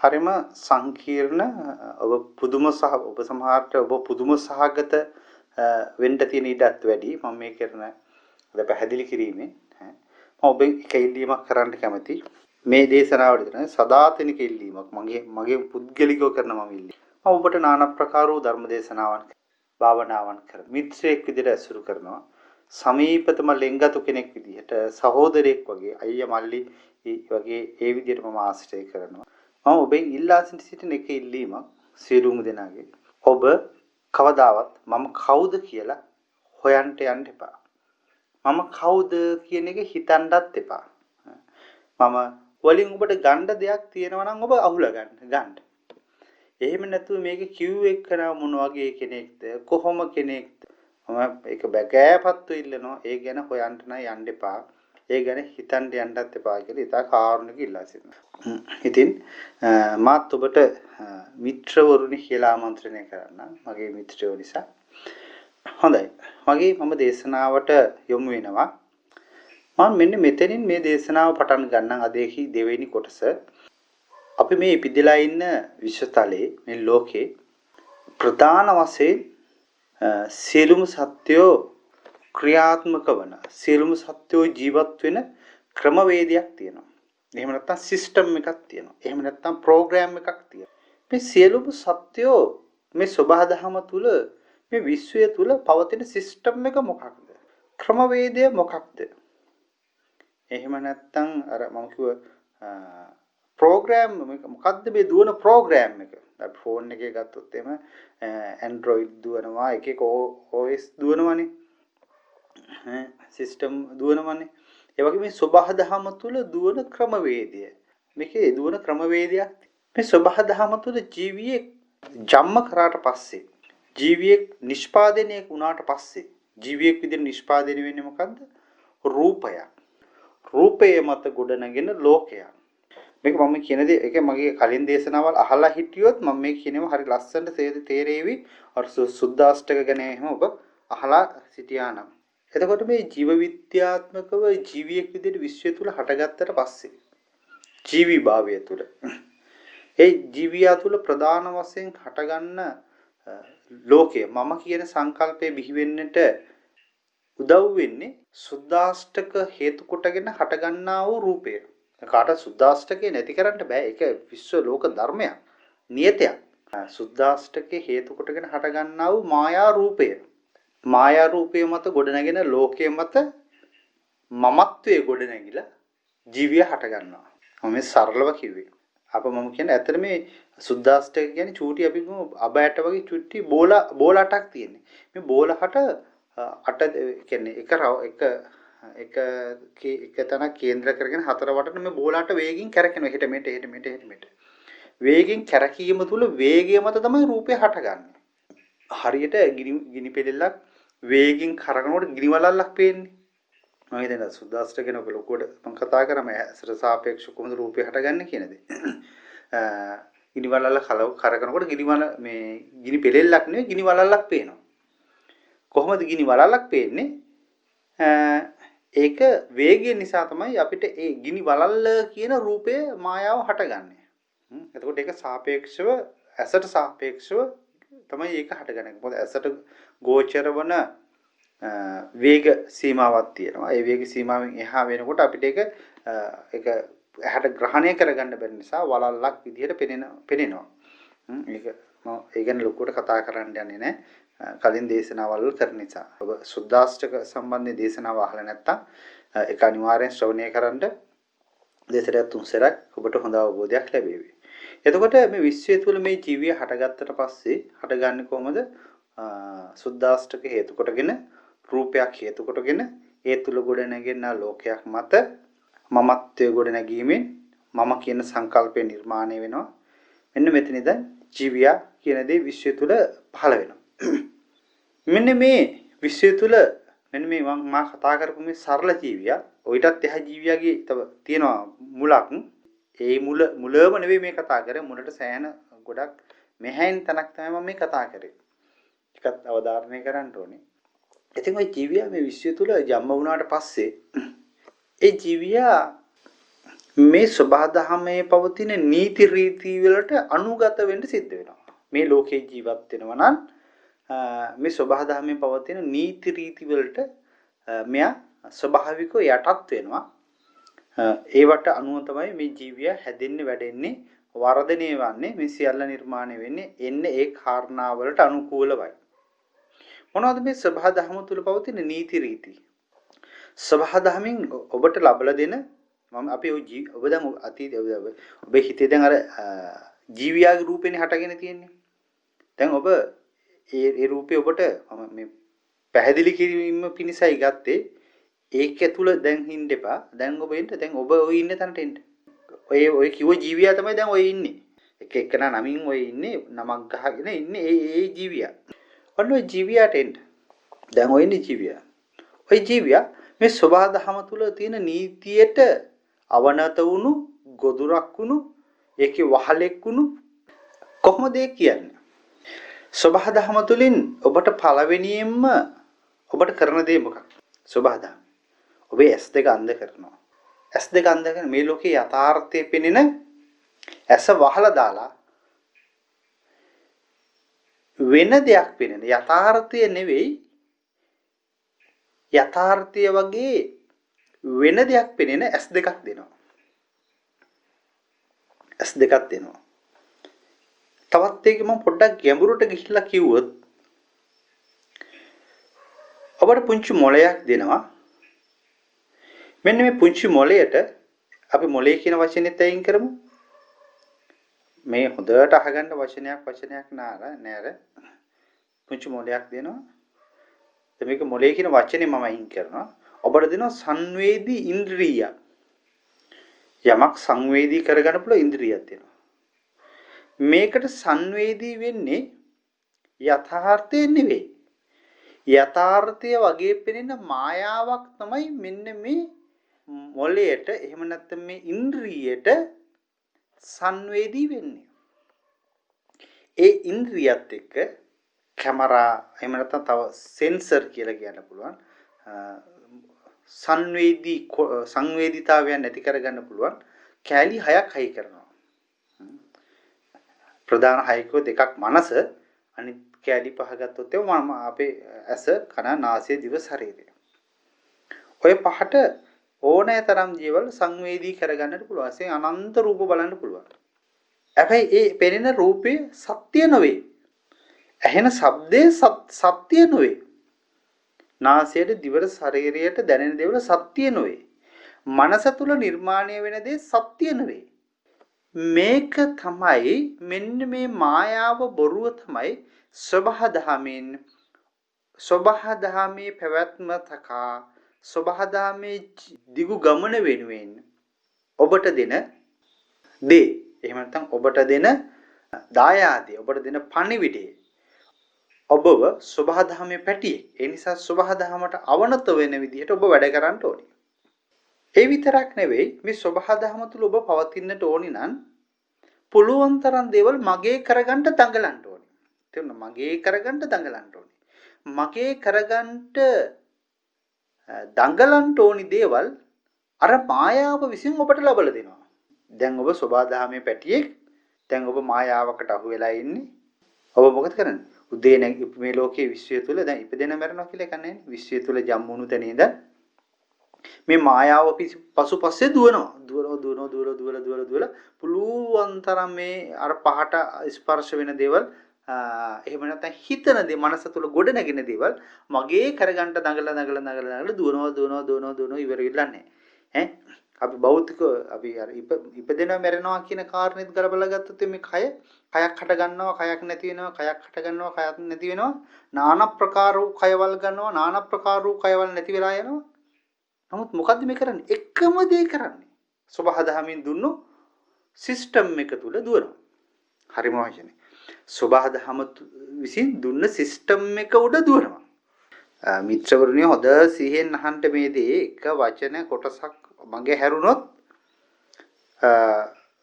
හරිම සංකීර්ණ ඔබ පුදුම සහ ඔබ සමහරට ඔබ පුදුම සහගත වෙන්න තියෙන ඉඩත් වැඩි. මම මේ කරන අද පැහැදිලි කිරීමෙන් මම ඔබ එක ඉල්ලීමක් කරන්න කැමතියි. මේ දේශනාවලදී තමයි සදාතනික ඉල්ලීමක් මගේ පුද්ගලිකව කරන මම ඉල්ලීම. මම ඔබට নানা ප්‍රකාර වූ ධර්ම දේශනාවන් භාවනාවන් කර මිත්‍රයෙක් විදිහට ඇසුරු කරනවා. සමීපතම ලෙන්ගතු කෙනෙක් විදිහට සහෝදරයෙක් වගේ අයියා මල්ලි වගේ ඒ විදිහට මම ආශ්‍රය කරනවා. මම ඔබෙන් ඉල්ලා සිටින එක ඉල්ලීමක් සියලුම දෙනාගේ. ඔබ කවදාවත් මම කවුද කියලා හොයන්න යන්න එපා. මම කවුද කියන එක හිතන්නත් එපා. මම වලින් ඔබට ගන්න දෙයක් තියෙනවා නම් ඔබ අහුලා ගන්න. එහෙම නැතුව මේක කිව්ව එක්කන මොන වගේ කෙනෙක්ද කොහොම කෙනෙක්ද මම ඒක බැගෑපත්තු ඉල්ලනවා. ඒ ගැන හොයන්න යන්න එපා. ඒ ගැන හිතන්න යන්නත් එපා කියලා ඉතා කාරුණික ඉල්ලා සිටිනවා. ඉතින් මාත් ඔබට මිත්‍රවරුනි කියලා ආමන්ත්‍රණය කරන්න මගේ මිත්‍රයෝ නිසා. හොඳයි. මම දේශනාවට යොමු වෙනවා. මම මෙන්න මෙතනින් මේ දේශනාව පටන් ගන්නම්. අදේහි දෙවෙනි කොටස. අපි මේ ඉපිදලා ඉන්න විශ්වතලයේ මේ ලෝකේ ප්‍රධාන වශයෙන් සියලුම සත්‍යෝ ක්‍රියාත්මක වන සියලුම සත්‍යෝ ජීවත් වෙන ක්‍රමවේදයක් තියෙනවා. එහෙම නැත්නම් සිස්ටම් එකක් තියෙනවා. එහෙම නැත්නම් ප්‍රෝග්‍රෑම් එකක් තියෙනවා. මේ සියලුම සත්‍යෝ මේ සබහාදහම තුල මේ විශ්වය තුල පවතින සිස්ටම් එක මොකක්ද? ක්‍රමවේදය මොකක්ද? එහෙම නැත්නම් අර මම කිව්ව ප්‍රෝග්‍රෑම් මොකක්ද මේ දුවන ප්‍රෝග්‍රෑම් එක? අපි ෆෝන් එකේ ගත්තොත් එහෙම Android දුවනවා, එක OS දුවනවානේ. සිස්ටම් දුවනවානේ. ඒ වගේ මේ සබහාදහම තුල දුවන ක්‍රමවේදය. මේකේ දුවන ක්‍රමවේදයක්. මේ සබහාදහම තුල ජීවියෙක් ජම්ම කරාට පස්සේ ජීවියෙක් නිෂ්පාදනය වුණාට පස්සේ ජීවියෙක් විදිහට නිෂ්පාදනය වෙන්නේ මොකද්ද? රූපයක්. රූපයේ මත ගොඩනගෙන ලෝකයක්. මේක මම කියන දේ ඒක මගේ කලින් දේශනාවල් අහලා හිටියොත් මම මේ කියනේම හරි ලස්සනට තේරෙවි. අර සුද්දාෂ්ටක ගැන එහෙම ඔබ අහලා සිටියා නම්. එතකොට මේ ජීව විද්‍යාත්මකව ජීවියෙක් විදිහට විශ්වය තුල හටගත්තට පස්සේ ජීවි භාවය තුල ඒ ජීවියා තුල ප්‍රධාන වශයෙන් හටගන්න ලෝකය මම කියන සංකල්පය බිහි වෙන්නට උදව් වෙන්නේ සුද්දාෂ්ටක හේතු කොටගෙන හටගන්නා වූ රූපය. කාට සුද්දාෂ්ටකේ නැති කරන්න බෑ. ඒක විශ්ව ලෝක ධර්මයක්. නියතයක්. සුද්දාෂ්ටකේ හේතු කොටගෙන හටගන්නා වූ මායා රූපය. මායා රූපය මත ගොඩනගෙන ලෝකයේ මත මමත්වයේ ගොඩනැගිලා ජීවිය හටගන්නවා. මම මේ සරලව කිව්වේ. මම කියන්නේ ඇත්තට මේ සුද්දාෂ්ටක කියන්නේ චූටි අපි අබෑට වගේ චුට්ටි බෝලටක් තියෙන්නේ. මේ බෝලහට අට කියන්නේ එක තැනක් කේන්ද්‍ර කරගෙන හතර වටට මේ බෝලට වේගින් කැරකෙනවා. එහෙට මෙට. වේගින් කැරකීම තුල වේගය මත තමයි රූපය හටගන්නේ. හරියට ගිනි පෙලෙල්ලක් වේගින් කරකනකොට ගිනි වලල්ලක් පේන්නේ. මම හිතන්නේ සුද්දාෂ්ටක කෙනෙක් ලොකුවට මම කතා කරාම ඇසට සාපේක්ෂව කොහොමද රූපය හටගන්නේ කියන දේ. ගිනි වලල්ල කරකනකොට ගිනි පෙලෙල්ලක් නෙවෙයි ගිනි වලල්ලක් පේනවා. කොහොමද ගිනි වලල්ලක් පේන්නේ? ඒක වේගය නිසා තමයි අපිට ඒ ගිනි වලල්ල කියන රූපය මායාව හටගන්නේ. එතකොට ඒක සාපේක්ෂව ඇසට සාපේක්ෂව තමයි ඒක හටගන්නේ. මොකද ඇසට ගෝචර වන වේග සීමාවක් තියෙනවා. ඒ වේග සීමාවෙන් එහා වෙනකොට අපිට ඒක ඇහැට ග්‍රහණය කරගන්න බැරි නිසා වලල්ලක් විදිහට පෙනෙනවා. ඒක ඒ ගැන ලොකුවට කතා කරන්න යන්නේ නැහැ. කලින් දේශනාවල් කරන නිසා. ඔබ සුද්දාෂ්ටක සම්බන්ධ දේශනාව අහලා නැත්නම් ඒක අනිවාර්යෙන් ශ්‍රවණය කරන්න දෙසරයක් තුන්සරක් ඔබට හොඳ අවබෝධයක් ලැබෙවි. එතකොට මේ විශ්වය තුළ මේ ජීවිය හටගත්තට පස්සේ හටගන්නේ කොහොමද? සුද්දාෂ්ටක හේතු කොටගෙන රූපයක් හේතු කොටගෙන ඒ තුල ගොඩ නැගෙන ලෝකයක් මත මමත්වයේ ගොඩ නැගීමෙන් මම කියන සංකල්පය නිර්මාණය වෙනවා. මෙන්න මෙතනද ජීවියා කියන දේ විශ්වය තුල පහළ වෙනවා. මෙන්න මේ විශ්වය තුල මෙන්න මේ මම කතා කරපු මේ සරල ජීවියා ඔයිටත් එහා ජීවියාගේ තියෙනවා මුලක්. ඒ මුලම නෙවෙයි මේ කතා කරේ. මුලට සෑහෙන ගොඩක් මෙහෙන් තනක් තමයි මම මේ කතා කරේ. ටිකක් අවධාරණය කරන්න ඕනේ. ඉතින් ওই ජීවියා මේ විශ්වය තුල ජම්ම වුණාට පස්සේ ඒ ජීවියා මේ සබහාදහමේ පවතින නීති රීති වලට අනුගත වෙන්න සිද්ධ වෙනවා. මේ ලෝකේ ජීවත් වෙනවා නම් මේ සබහාදහමේ පවතින නීති රීති වලට මෙයා ස්වභාවිකව යටත් වෙනවා. ඒවට අනුව තමයි මේ ජීවිය හැදෙන්නේ වැඩෙන්නේ වර්ධනය වන්නේ මේ සියල්ල නිර්මාණය වෙන්නේ එන්නේ ඒ කාරණාවලට අනුකූලවයි. මොනවද මේ සබහාදහම තුල පවතින නීති රීති? සබහාදහමින් ඔබට ලබලා දෙන මම අපි ඔබ දැන් අතීත ඔබේ හිතේ දැන් අර ජීවියාගේ රූපේනේ හටගෙන තියෙන්නේ. දැන් ඔබ ඒ රූපේ ඔබට මම මේ පැහැදිලි කිරීම පිණිසයි ගත්තේ. ඒක තුල දැන් හින්න එපා. දැන් ඔබ එන්න දැන් ඔබ ඔය ඉන්න තැනට එන්න. ඔය කිව්ව ජීවියා තමයි දැන් ඔය ඉන්නේ. එක එකනා නමින් ඔය ඉන්නේ නමක් ගහගෙන ඉන්නේ ඒ ජීවියා. ඔන්න ඔය ජීවියාට එන්න. දැන් ඔය ඉන්නේ ජීවියා. ඔය ජීවියා මේ සබහාදහම තුල තියෙන නීතියට අවනත වුණු ගොදුරක් වුණු ඒකේ වහලෙක් වුණු කොහොමද ඒ කියන්නේ? සබහාදහම තුලින් ඔබට පළවෙනියෙන්ම ඔබට කරන දේ මොකක්ද? සබහාදහම. ඔබේ S2 අන්ධ කරනවා. S2 අන්ධ කරන මේ ලෝකේ යථාර්ථය පෙනෙන ඇස වහලා දාලා වෙන දෙයක් පෙනෙන යථාර්ථය නෙවෙයි යථාර්ථය වගේ වෙන දෙයක් පෙනෙන S2ක් දෙනවා. S2ක් දෙනවා. තවත් එක මම පොඩ්ඩක් ගැඹුරට ගිහිල්ලා කිව්වොත් ඔබට පුංචි මොළයක් දෙනවා. මෙන්න මේ පුංචි මොළයට අපි මොළය කියන වචනේත් අයින් කරමු. මේ හොඳට අහගන්න වචනයක් නෑර පුංචි මොළයක් දෙනවා. දැන් මේක මොළය කියන වචනේ මම අයින් කරනවා. ඔබට දෙනවා සංවේදී ඉන්ද්‍රිය. යමක් සංවේදී කරගන්න පුළුවන් ඉන්ද්‍රියක් දෙනවා. මේකට සංවේදී වෙන්නේ යථාර්ථය නෙවෙයි. යථාර්ථය වගේ පෙනෙන මායාවක් තමයි මෙන්න මේ මොළයට එහෙම නැත්නම් මේ ඉන්ද්‍රියට සංවේදී වෙන්නේ. ඒ ඉන්ද්‍රියත් එක්ක කැමරා එහෙම නැත්නම් තව සෙන්සර් කියලා කියන්න පුළුවන්. සංවේදීතාවයන් නැති කරගන්න පුළුවන් කැලි 6ක් හයි කරනවා. ප්‍රධාන හයිකෝ දෙකක් මනස අනිත් කැලි 5 ගත්තොත් අපේ ඇස කන නාසය දිව ශරීරය. ඔය පහට ඕනෑ තරම් ජීවල් සංවේදී කරගන්නට පුළුවන්. ඒ අනන්ත රූප බලන්න පුළුවන්. හැබැයි ඒ පෙනෙන රූපේ සත්‍ය නෙවෙයි. ඇහෙන ශබ්දේ සත්‍ය නෙවෙයි. නාසයට දිවට ශරීරයට දැනෙන දේවල් සත්‍ය නෙවෙයි. මනස තුල නිර්මාණය වෙන දේ සත්‍ය නෙවෙයි. මේක තමයි මෙන්න මේ මායාව බොරුව තමයි සබහාදහමේ පැවැත්ම තකා සබහාදහමේ දිගු ගමන වෙනුවෙන් ඔබට දෙන දේ එහෙම නැත්නම් ඔබට දෙන දායාදේ ඔබට දෙන පණිවිඩය ඔබව සබහාදහමේ පැටියෙක්. ඒ නිසා සබහාදහමට අවනත වෙන විදිහට ඔබ වැඩ කරන්න ඕනේ. ඒ විතරක් නෙවෙයි මේ සබහාදහම තුල ඔබ පවතින්නට ඕනි නම් පුළුවන් තරම් දේවල් මගේ කරගන්න දඟලන්න ඕනේ. තේරුණා? මගේ කරගන්න දඟලන්න ඕනේ. මගේ කරගන්න දඟලන්න ඕනි දේවල් අර මායාව විසින් ඔබට ලබලා දෙනවා. දැන් ඔබ සබහාදහමේ පැටියෙක්. දැන් ඔබ මායාවකට අහු වෙලා ඉන්නේ. ඔබ මොකද කරන්නේ? උදේ මේ ලෝකයේ විශ්වය තුල දැන් ඉපදෙන මරනවා කියලා එකක් නැහැ. විශ්වය තුල ජම්මුණු තැන ඉඳන් මේ මායාව පසුපස්සේ දුවනවා පුළුවන් තරම් මේ අර පහට ස්පර්ශ වෙන දේවල් එහෙම නැත්නම් හිතන දේ මනස තුල ගොඩ නැගෙන දේවල් මගේ කරගන්න දඟල දුවනවා ඉවර වෙලා නැහැ. අපි භෞතික අපි අර ඉපදෙනවා මැරෙනවා කියන කාරණේත් ගලපලා ගත්තොත් මේ කයක් හට ගන්නවා කයක් නැති වෙනවා කයක් හට ගන්නවා කයක් නැති වෙනවා নানা ප්‍රකාර වූ කයවල් ගන්නවා নানা ප්‍රකාර වූ කයවල් නැති වෙලා යනවා. නමුත් මොකද්ද මේ කරන්නේ? එකම දේ කරන්නේ. සබහාදහමින් දුන්නු සිස්ටම් එක තුල දුවනවා. හරිම වචනේ. සබහාදහම විසින් දුන්න සිස්ටම් එක උඩ දුවනවා. මිත්‍රවරුනි හොඳ සිහියෙන් අහන්න මේ දේ එක වචන කොටසක් මගේ හැරුණොත්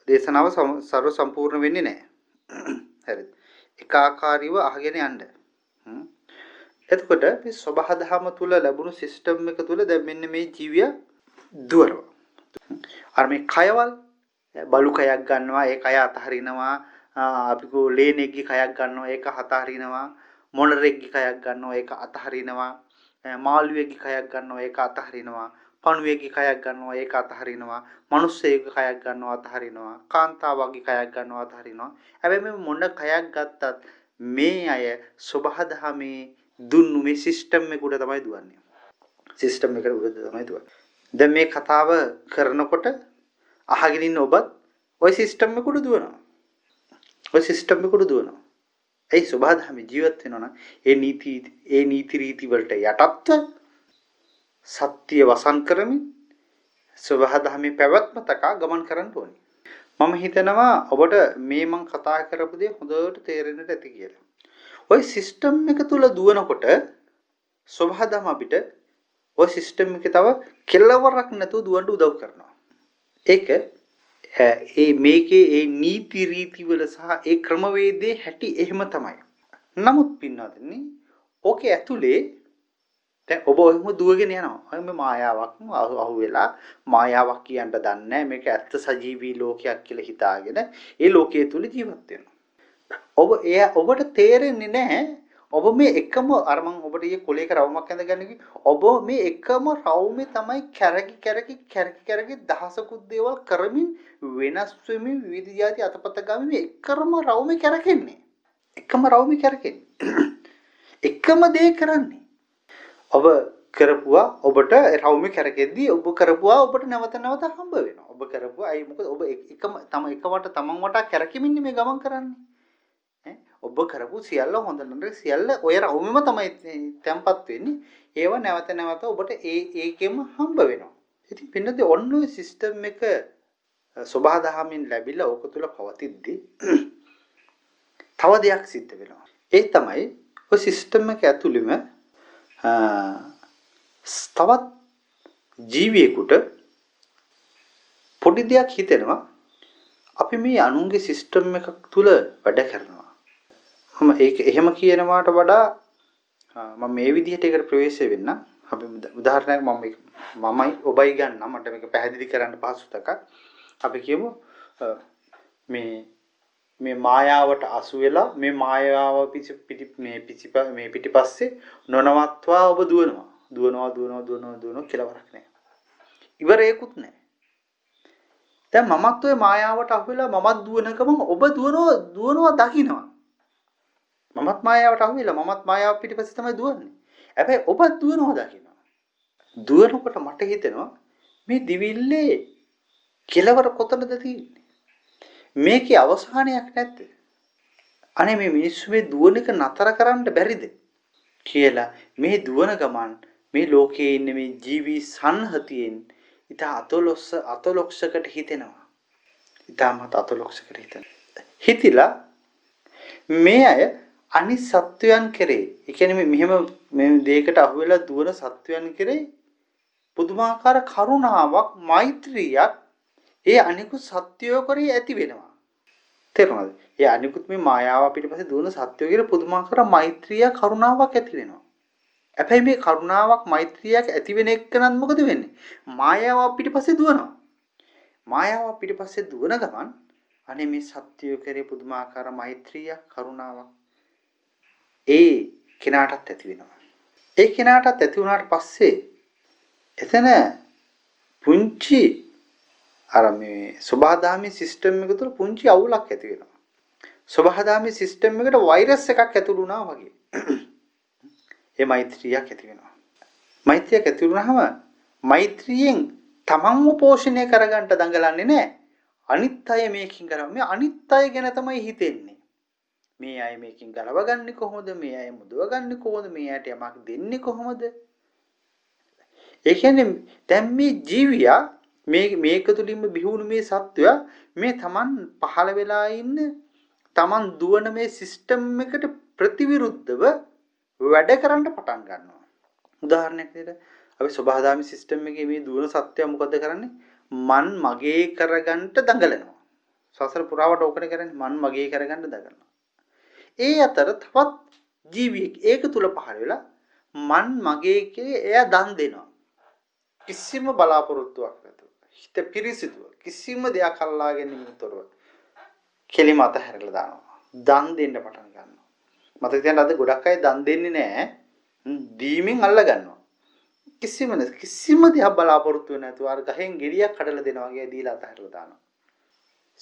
දේශනාව සර්ව සම්පූර්ණ වෙන්නේ නැහැ. හරිද? ඒකාකාරීව අහගෙන යන්න. එතකොට මේ සබහාදහම තුල ලැබුණු සිස්ටම් එක තුල දැන් මෙන්න මේ ජීවිය දුවනවා. අර මේ කයවල් බලු කයක් ගන්නවා ඒ කය අතහරිනවා. අපි කෝ ලේනෙක්ගේ කයක් ගන්නවා ඒක අතහරිනවා. මොණරෙක්ගේ කයක් ගන්නවා ඒක අතහරිනවා. මාළුවෙක්ගේ කයක් ගන්නවා ඒක අතහරිනවා. පණුවෙක්ගේ කයක් ගන්නවා ඒක අතහරිනවා. මිනිස්සෙක්ගේ කයක් ගන්නවා අතහරිනවා. කාන්තාවක්ගේ කයක් ගන්නවා අතහරිනවා. හැබැයි මේ මොන කයක් ගත්තත් මේ අය සබහාදහමේ දුන්නු මේ සිස්ටම් එකට තමයි දුවන්නේ. සිස්ටම් එකට උඩ තමයි දුවන්නේ. දැන් මේ කතාව කරනකොට අහගෙන ඉන්න ඔබත් ওই සිස්ටම් එකට දුවනවා. ওই සිස්ටම් එකට දුවනවා. ඒ සබහාදහමේ ජීවත් වෙනවා නම් ඒ නීති රීති වලට යටත්ව සත්‍ය වසන් කරමින් සබහාදහමේ පැවැත්ම තකා ගමන් කරන්න ඕනේ. මම හිතනවා ඔබට මේ මං කතා කරපු දේ හොඳට තේරෙන්නට ඇති කියලා. ওই සිස්ටම් එක තුල දුවනකොට සබහාදහම අපිට ওই සිස්ටම් එකේ තව කෙලවරක් නැතුව දුවන්න උදව් කරනවා. ඒක මේකේ ඒ නීති රීති වල සහ ඒ ක්‍රමවේදයේ හැටි එහෙම තමයි. නමුත් පින්නවත්නි ඕකේ ඇතුලේ දැන් ඔබ ඔයම දුවගෙන යනවා. මේ මායාවක් අහු වෙලා මායාවක් කියන්න දන්නේ නැහැ. මේක ඇත්ත සජීවී ලෝකයක් කියලා හිතාගෙන ඒ ලෝකයේ තුල ජීවත් වෙනවා. ඔබට තේරෙන්නේ නැහැ. ඔබ මේ එකම අර මම ඔබට ඊයේ කොලේක රවුමක් ඇඳගන්න කිව්වේ. ඔබ මේ එකම රවුමේ තමයි කැරකි දහසකුත් දේවල් කරමින් වෙනස් වෙමින් විවිධ જાති අතපත ගාමින් මේ එකම රවුමේ කැරකෙන්නේ. එකම රවුමේ කැරකෙන්නේ. එකම දේ කරන්නේ. ඔබ කරපුවා ඔබට රවුමේ කැරකෙද්දී ඔබ කරපුවා ඔබට නැවත හම්බ වෙනවා. ඔබ කරපුවා අයි මොකද ඔබ එකවට තමන් වටා කැරකෙමින් මේ ගමන් කරන්නේ. ඔබ කරපු සියල්ල හොඳ නරක සියල්ල ඔය රවුමෙම තමයි තැම්පත් වෙන්නේ. ඒව නැවත ඔබට ඒකෙම හම්බ වෙනවා. ඉතින් පින්නදී ඔන්න ඔය සිස්ටම් එක සබහාදහමින් ලැබිලා ඕක තුල පවතිද්දී තව දෙයක් සිද්ධ වෙනවා. ඒ තමයි ඔය සිස්ටම් එක ඇතුළෙම තවත් ජීවියෙකුට පොඩි දෙයක් හිතෙනවා. අපි මේ අනුන්ගේ සිස්ටම් එකක් තුල වැඩ කරනවා. මම ඒක එහෙම කියනවාට වඩා මම මේ විදිහට ඒකට ප්‍රවේශ වෙන්න. අපි උදාහරණයක් මමයි ඔබයි ගන්නම් මට මේක පැහැදිලි කරන්න පහසුතක. අපි කියමු මේ මායාවට අසු වෙලා මේ මායාව පිටිපස්සේ නොනවත්වා ඔබ දුවනවා කෙලවරක් නැහැ. ඉවරේකුත් නැහැ. දැන් මමත් ඔය මායාවට අහු වෙලා මමත් දුවන ගමන් ඔබ දුවනවා දකින්නවා. මමත් මායාවට අහු වෙලා මමත් මායාව පිටිපස්සේ තමයි දුවන්නේ. හැබැයි ඔබත් දුවනවා දකින්නවා. දුවනකොට මට හිතෙනවා මේ දිවිල්ලේ කෙලවර කොතනද තියෙන්නේ? මේකේ අවසානයක් නැද්ද? අනේ මේ මිනිස්සු මේ දුවන එක නතර කරන්න බැරිද කියලා මේ දුවන ගමන් මේ ලෝකයේ ඉන්න මේ ජීවි සංහතියෙන් ඉතා අතලොක්ෂකට හිතෙනවා. ඉතාමත් අතලොක්ෂකට හිතෙනවා. හිතිලා මේ අය අනිත් සත්වයන් කෙරේ, ඒ කියන්නේ මෙහෙම මේ දෙයකට අහු වෙලා දුවන සත්වයන් කෙරේ පුදුමාකාර කරුණාවක්, මෛත්‍රියක් ඒ අනිකුත් සත්වයෝ කරේ ඇති වෙනවා. තේරුණාද? ඒ අනිකුත් මේ මායාව පිටිපස්සේ දුවන සත්වයෝ කියලා පුදුමාකාර මෛත්‍රිය, කරුණාවක් ඇති වෙනවා. හැබැයි මේ කරුණාවක්, මෛත්‍රියක් ඇති වෙන එක්කනත් මොකද වෙන්නේ? මායාව පිටිපස්සේ දුවනවා. මායාව පිටිපස්සේ දුවන ගමන් අනේ මේ සත්වයෝ කරේ පුදුමාකාර මෛත්‍රිය, කරුණාවක් ඒ කෙනාටත් ඇති වෙනවා. ඒ කෙනාටත් ඇති වුණාට පස්සේ එතන පුංචි අර මේ සබහාදාමී සිස්ටම් එක තුළ පුංචි අවුලක් ඇති වෙනවා. සබහාදාමී සිස්ටම් එකට වෛරස් එකක් ඇතුළු වුණා වගේ. ඒ මෛත්‍රියක් ඇති වෙනවා. මෛත්‍රියක් ඇති වුණාම මෛත්‍රියෙන් තමන්ව පෝෂණය කරගන්න දඟලන්නේ නැහැ. අනිත් අය මේකින් කරා මේ අනිත් අය ගැන තමයි හිතෙන්නේ. මේ අය මේකින් ගලවගන්නේ කොහොමද? මේ අය මුදවගන්නේ කොහොමද? මේ අයට යමක් දෙන්නේ කොහොමද? ඒ කියන්නේ දැන් මේ ජීවියා මේක තුලින්ම බිහිවුණු මේ සත්වයා මේ Taman පහළ වෙලා ඉන්න Taman දුවන මේ සිස්ටම් එකට ප්‍රතිවිරුද්ධව වැඩ කරන්න පටන් ගන්නවා. උදාහරණයක් විදිහට අපි සබහාදාමි සිස්ටම් එකේ මේ දුවන සත්වයා මොකද කරන්නේ? මන් මගේ කරගන්න දඟලනවා. සසර පුරාවට ඕකනේ කරන්නේ මන් මගේ කරගන්න දඟලනවා. ඒ අතර තවත් ජීවියෙක් ඒක තුල පහළ වෙලා මන් මගේ කියලා එයා දන් දෙනවා. කිසිම බලාපොරොත්තුවක් නැතුව. හිත පිරිසිදුව කිසිම දෙයක් අල්ලා ගැනීමෙන් තොරව කෙලිම අතහැරලා දානවා. දන් දෙන්න පටන් ගන්නවා. මතක තියාගන්න අද ගොඩක් අය දන් දෙන්නේ නැහැ. දීමෙන් අල්ල ගන්නවා. කිසිම දෙයක් බලාපොරොත්තු වෙන්නේ නැතුව අර ගහෙන් ගෙඩියක් කඩලා දෙනවා වගේ දීලා අතහැරලා දානවා.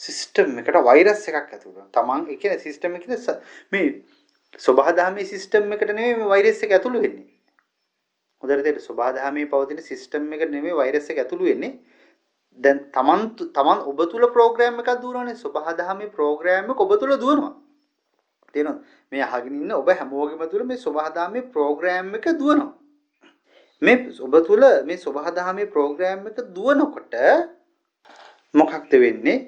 සිස්ටම් එකට වෛරස් එකක් ඇති වෙනවා. Taman ඒ කියන්නේ සිස්ටම් එකේ මේ සබහාදහමේ සිස්ටම් එකට නෙමෙයි මේ වෛරස් එක ඇතුළු වෙන්නේ. හොඳට තේරෙන්න සබහාදහමේ පවතින සිස්ටම් එකට නෙමෙයි වෛරස් එක ඇතුළු වෙන්නේ. දැන් Taman ඔබ තුල ප්‍රෝග්‍රෑම් එකක් දුවනවානේ. සබහාදහමේ ප්‍රෝග්‍රෑම් එක ඔබ තුල දුවනවා. තේරෙනවද? මේ අහගෙන ඉන්න ඔබ හැමෝගෙම තුල මේ සබහාදහමේ ප්‍රෝග්‍රෑම් එක දුවනවා. මේ ඔබ තුල මේ සබහාදහමේ ප්‍රෝග්‍රෑම් එක දුවනකොට මොකක්ද වෙන්නේ?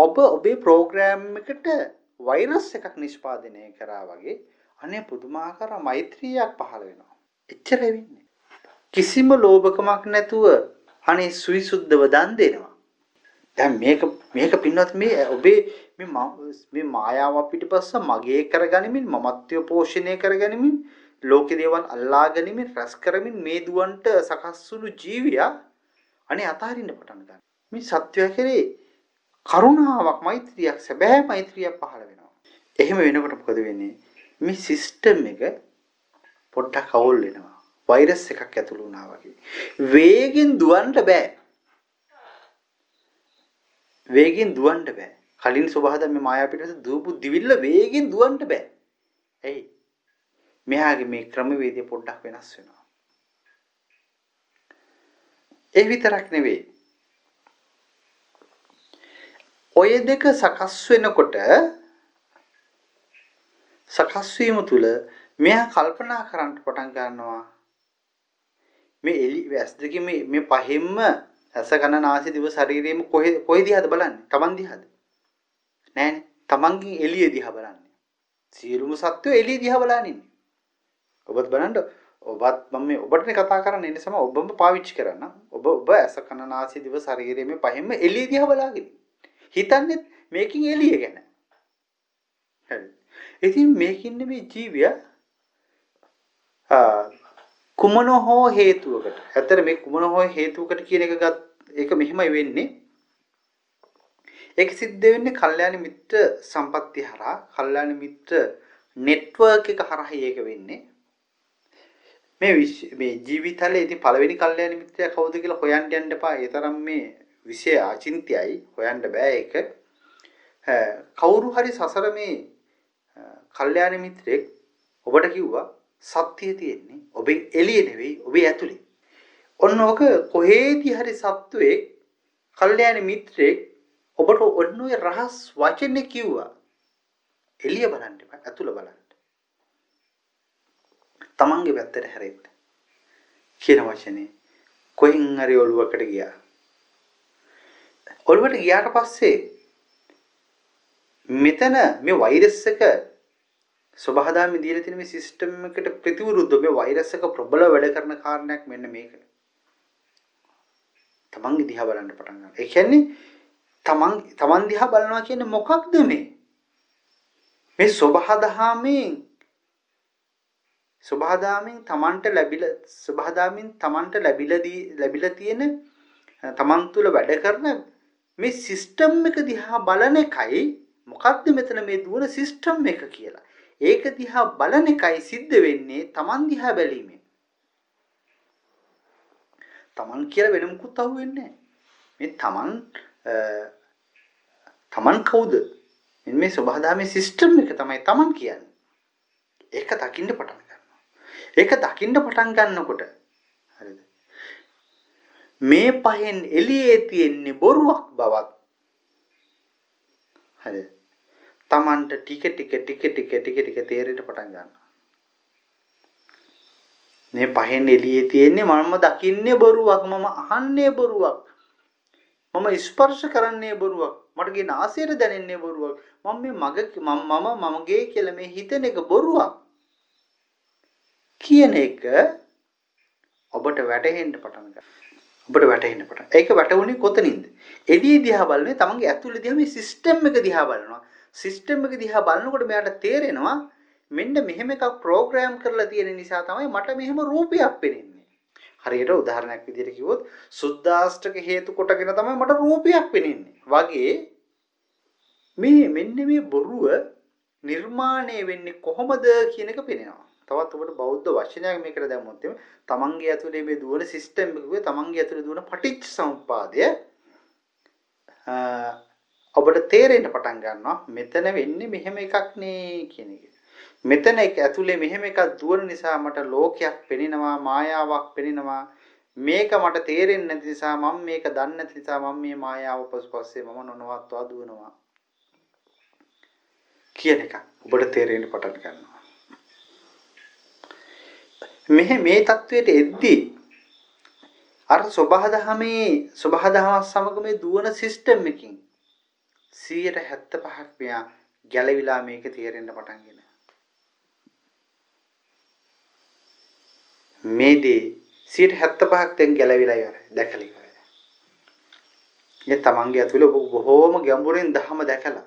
ඔබ ඔබේ ප්‍රෝග්‍රෑම් එකට වෛරස් එකක් නිෂ්පාදනය කරා වගේ අනේ පුදුමාකාර මෛත්‍රියක් පහළ වෙනවා. එච්චරයි වෙන්නේ. කිසිම ලෝභකමක් නැතුව අනේ සුවිසුද්ධව දන් දෙනවා. දැන් මේක පින්වත් මේ ඔබේ මේ මායාව පිටිපස්ස මගේ කරගනිමින් මමත්වය පෝෂණය කරගනිමින් ලෝකේ දේවල් අල්ලා ගැනීමෙන් රැස් කරමින් මේ දුවන්ට සකස් වුණු ජීවියා අනේ අතහරින්න පටන් ගන්නවා. මේ සත්‍යය කෙරේ කරුණාවක් මෛත්‍රියක් සැබෑ මෛත්‍රියක් පහළ වෙනවා. එහෙම වෙනකොට මොකද වෙන්නේ? මේ සිස්ටම් එක පොඩ්ඩක් අවුල් වෙනවා. වෛරස් එකක් ඇතුළු වුණා වගේ. වේගෙන් දුවන්න බෑ. වේගෙන් දුවන්න බෑ. කලින් සබහාදා මේ මායා පිටස දුවපු දිවිල්ල වේගෙන් දුවන්න බෑ. ඇයි? මෙහාගේ මේ ක්‍රමවේදය පොඩ්ඩක් වෙනස් වෙනවා. ඒ විතරක් නෙවෙයි. ඔය දෙක සකස් වෙනකොට සකස් වීම තුල මෙයා කල්පනා කරන්න පටන් ගන්නවා මේ එලි වැස් දෙකේ මේ පහෙන්ම ඇස කන නාසය දිව ශරීරයේම කොහෙ දිහාද බලන්නේ? Taman දිහාද? නෑනේ. Tamanගෙන් එළිය දිහා බලන්නේ. සියලුම සත්වෝ එළිය දිහා බලන්නේ. ඔබත් බලන්න ඔබත් මම මේ ඔබටනේ කතා කරන්නේ ඒ නිසා ඔබම පාවිච්චි කරන්න. ඔබ ඇස කන නාසය දිව ශරීරයේම පහෙන්ම එළිය දිහා බලාගෙන. හිතන්නේ මේකින් එළිය ගැන. හරි. ඉතින් මේකින් මේ ජීවිය කුමන හෝ හේතුවකට. ඇත්තට මේ කුමන හෝ හේතුවකට කියන එක මෙහෙමයි වෙන්නේ. ඒක සිද්ධ වෙන්නේ කල්යාණ මිත්‍ර සම්පත්තිය හරහා, කල්යාණ මිත්‍ර නෙට්වර්ක් එක හරහා ඒක වෙන්නේ. මේ ජීවිතයේ ඉතින් පළවෙනි කල්යාණ මිත්‍රයා කවුද කියලා හොයන්න යන්න එපා. ඒ තරම් මේ විෂය අචින්ත්‍යයි හොයන්න බෑ ඒක. කවුරු හරි සසර මේ කල්යාණ මිත්‍රෙක් ඔබට කිව්වා සත්‍යය තියෙන්නේ ඔබෙන් එළිය නෙවෙයි ඔබේ ඇතුලේ. ඔන්න ඔක කොහේදී හරි සත්වයේ කල්යාණ මිත්‍රෙක් ඔබට ඔන්න ඔය රහස් වචනේ කිව්වා. එළිය බලන්න එපා ඇතුළ බලන්න. තමන්ගේ පැත්තට හැරෙන්න. කියන වචනේ කොහෙන් හරි ඔළුවකට ගියා. ඔළුවට ගියාට පස්සේ මෙතන මේ වෛරස් එක සබහාදාමේ දීලා තියෙන මේ සිස්ටම් එකට ප්‍රතිවිරුද්ධව මේ වෛරස් එක ප්‍රබල වැඩ කරන කාරණයක් මෙන්න මේක. තමන්ගේ දිහා බලන්න පටන් ගන්නවා. ඒ කියන්නේ තමන් දිහා බලනවා කියන්නේ මොකක්ද මේ? මේ සබහාදාමෙන් තමන්ට ලැබිලා තියෙන තමන් තුළ වැඩ කරන මේ සිස්ටම් එක දිහා බලන එකයි මොකක්ද මෙතන මේ දුවන සිස්ටම් එක කියලා. ඒක දිහා බලන එකයි සිද්ධ වෙන්නේ තමන් දිහා බැලීමෙන්. තමන් කියලා වෙන මොකුත් අහුවෙන්නේ නැහැ. මේ තමන් කවුද? මේ සබහාදාමේ සිස්ටම් එක තමයි තමන් කියන්නේ. ඒක දකින්න පටන් ගන්නවා. ඒක දකින්න පටන් ගන්නකොට හරිද? මේ පහෙන් එළියේ තියෙන්නේ බොරුවක් බවත් හරිද? තමන්ට ටික ටික තේරෙන්න පටන් ගන්නවා. මේ පහෙන් එළියේ තියෙන්නේ මම දකින්නේ බොරුවක්, මම අහන්නේ බොරුවක්, මම ස්පර්ශ කරන්නේ බොරුවක්, මට ගේ නාසයට දැනෙන්නේ බොරුවක්, මමගේ කියලා මේ හිතන එක බොරුවක් කියන එක ඔබට වැටහෙන්න පටන් ගන්නවා. ඒක වැටුනේ කොතනින්ද? එළිය දිහා බලන්නේ තමන්ගේ ඇතුළේ දිහා මේ සිස්ටම් එක දිහා බලනවා. සිස්ටම් එක දිහා බලනකොට මෙයාට තේරෙනවා මෙන්න මෙහෙම එකක් ප්‍රෝග්‍රෑම් කරලා තියෙන නිසා තමයි මට මෙහෙම රූපයක් පෙනෙන්නේ. හරියට උදාහරණයක් විදිහට කිව්වොත් සුද්දාෂ්ටක හේතු කොටගෙන තමයි මට රූපයක් පෙනෙන්නේ. වගේ මෙන්න මේ බොරුව නිර්මාණය වෙන්නේ කොහොමද කියන එක පේනවා. තවත් ඔබට බෞද්ධ වචනයක් මේකට දැම්මොත් එimhe තමන්ගේ ඇතුලේ මේ දුවන සිස්ටම් එකේ තමන්ගේ ඇතුලේ දුවන පටිච්ච සමුප්පාදය ඔබට තේරෙන්න පටන් ගන්නවා මෙතන වෙන්නේ මෙහෙම එකක් නේ කියන එක. මෙතන එක ඇතුලේ මෙහෙම එකක් දුවන නිසා මට ලෝකයක් පෙනෙනවා මායාවක් පෙනෙනවා. මේක මට තේරෙන්නේ නැති නිසා මම මේක දන්නේ නැති නිසා මම මේ මායාව පසුපස්සේ මම නොනවත්වා දුවනවා. කියන එක ඔබට තේරෙන්න පටන් ගන්නවා. මේ தത്വයට එද්දී අර සබහාදහමේ සමග මේ දුවන සිස්ටම් එකකින් 175ක් මෙයා ගැලවිලා මේක තේරෙන්න පටන් ගන්නවා. මේ දේ 175ක් දැන් ගැලවිලා ඉවරයි. දැකලා ඉවරයි. මේ තමන්ගේ ඇතුලේ ඔබ බොහෝම ගැඹුරින් ධහම දැකලා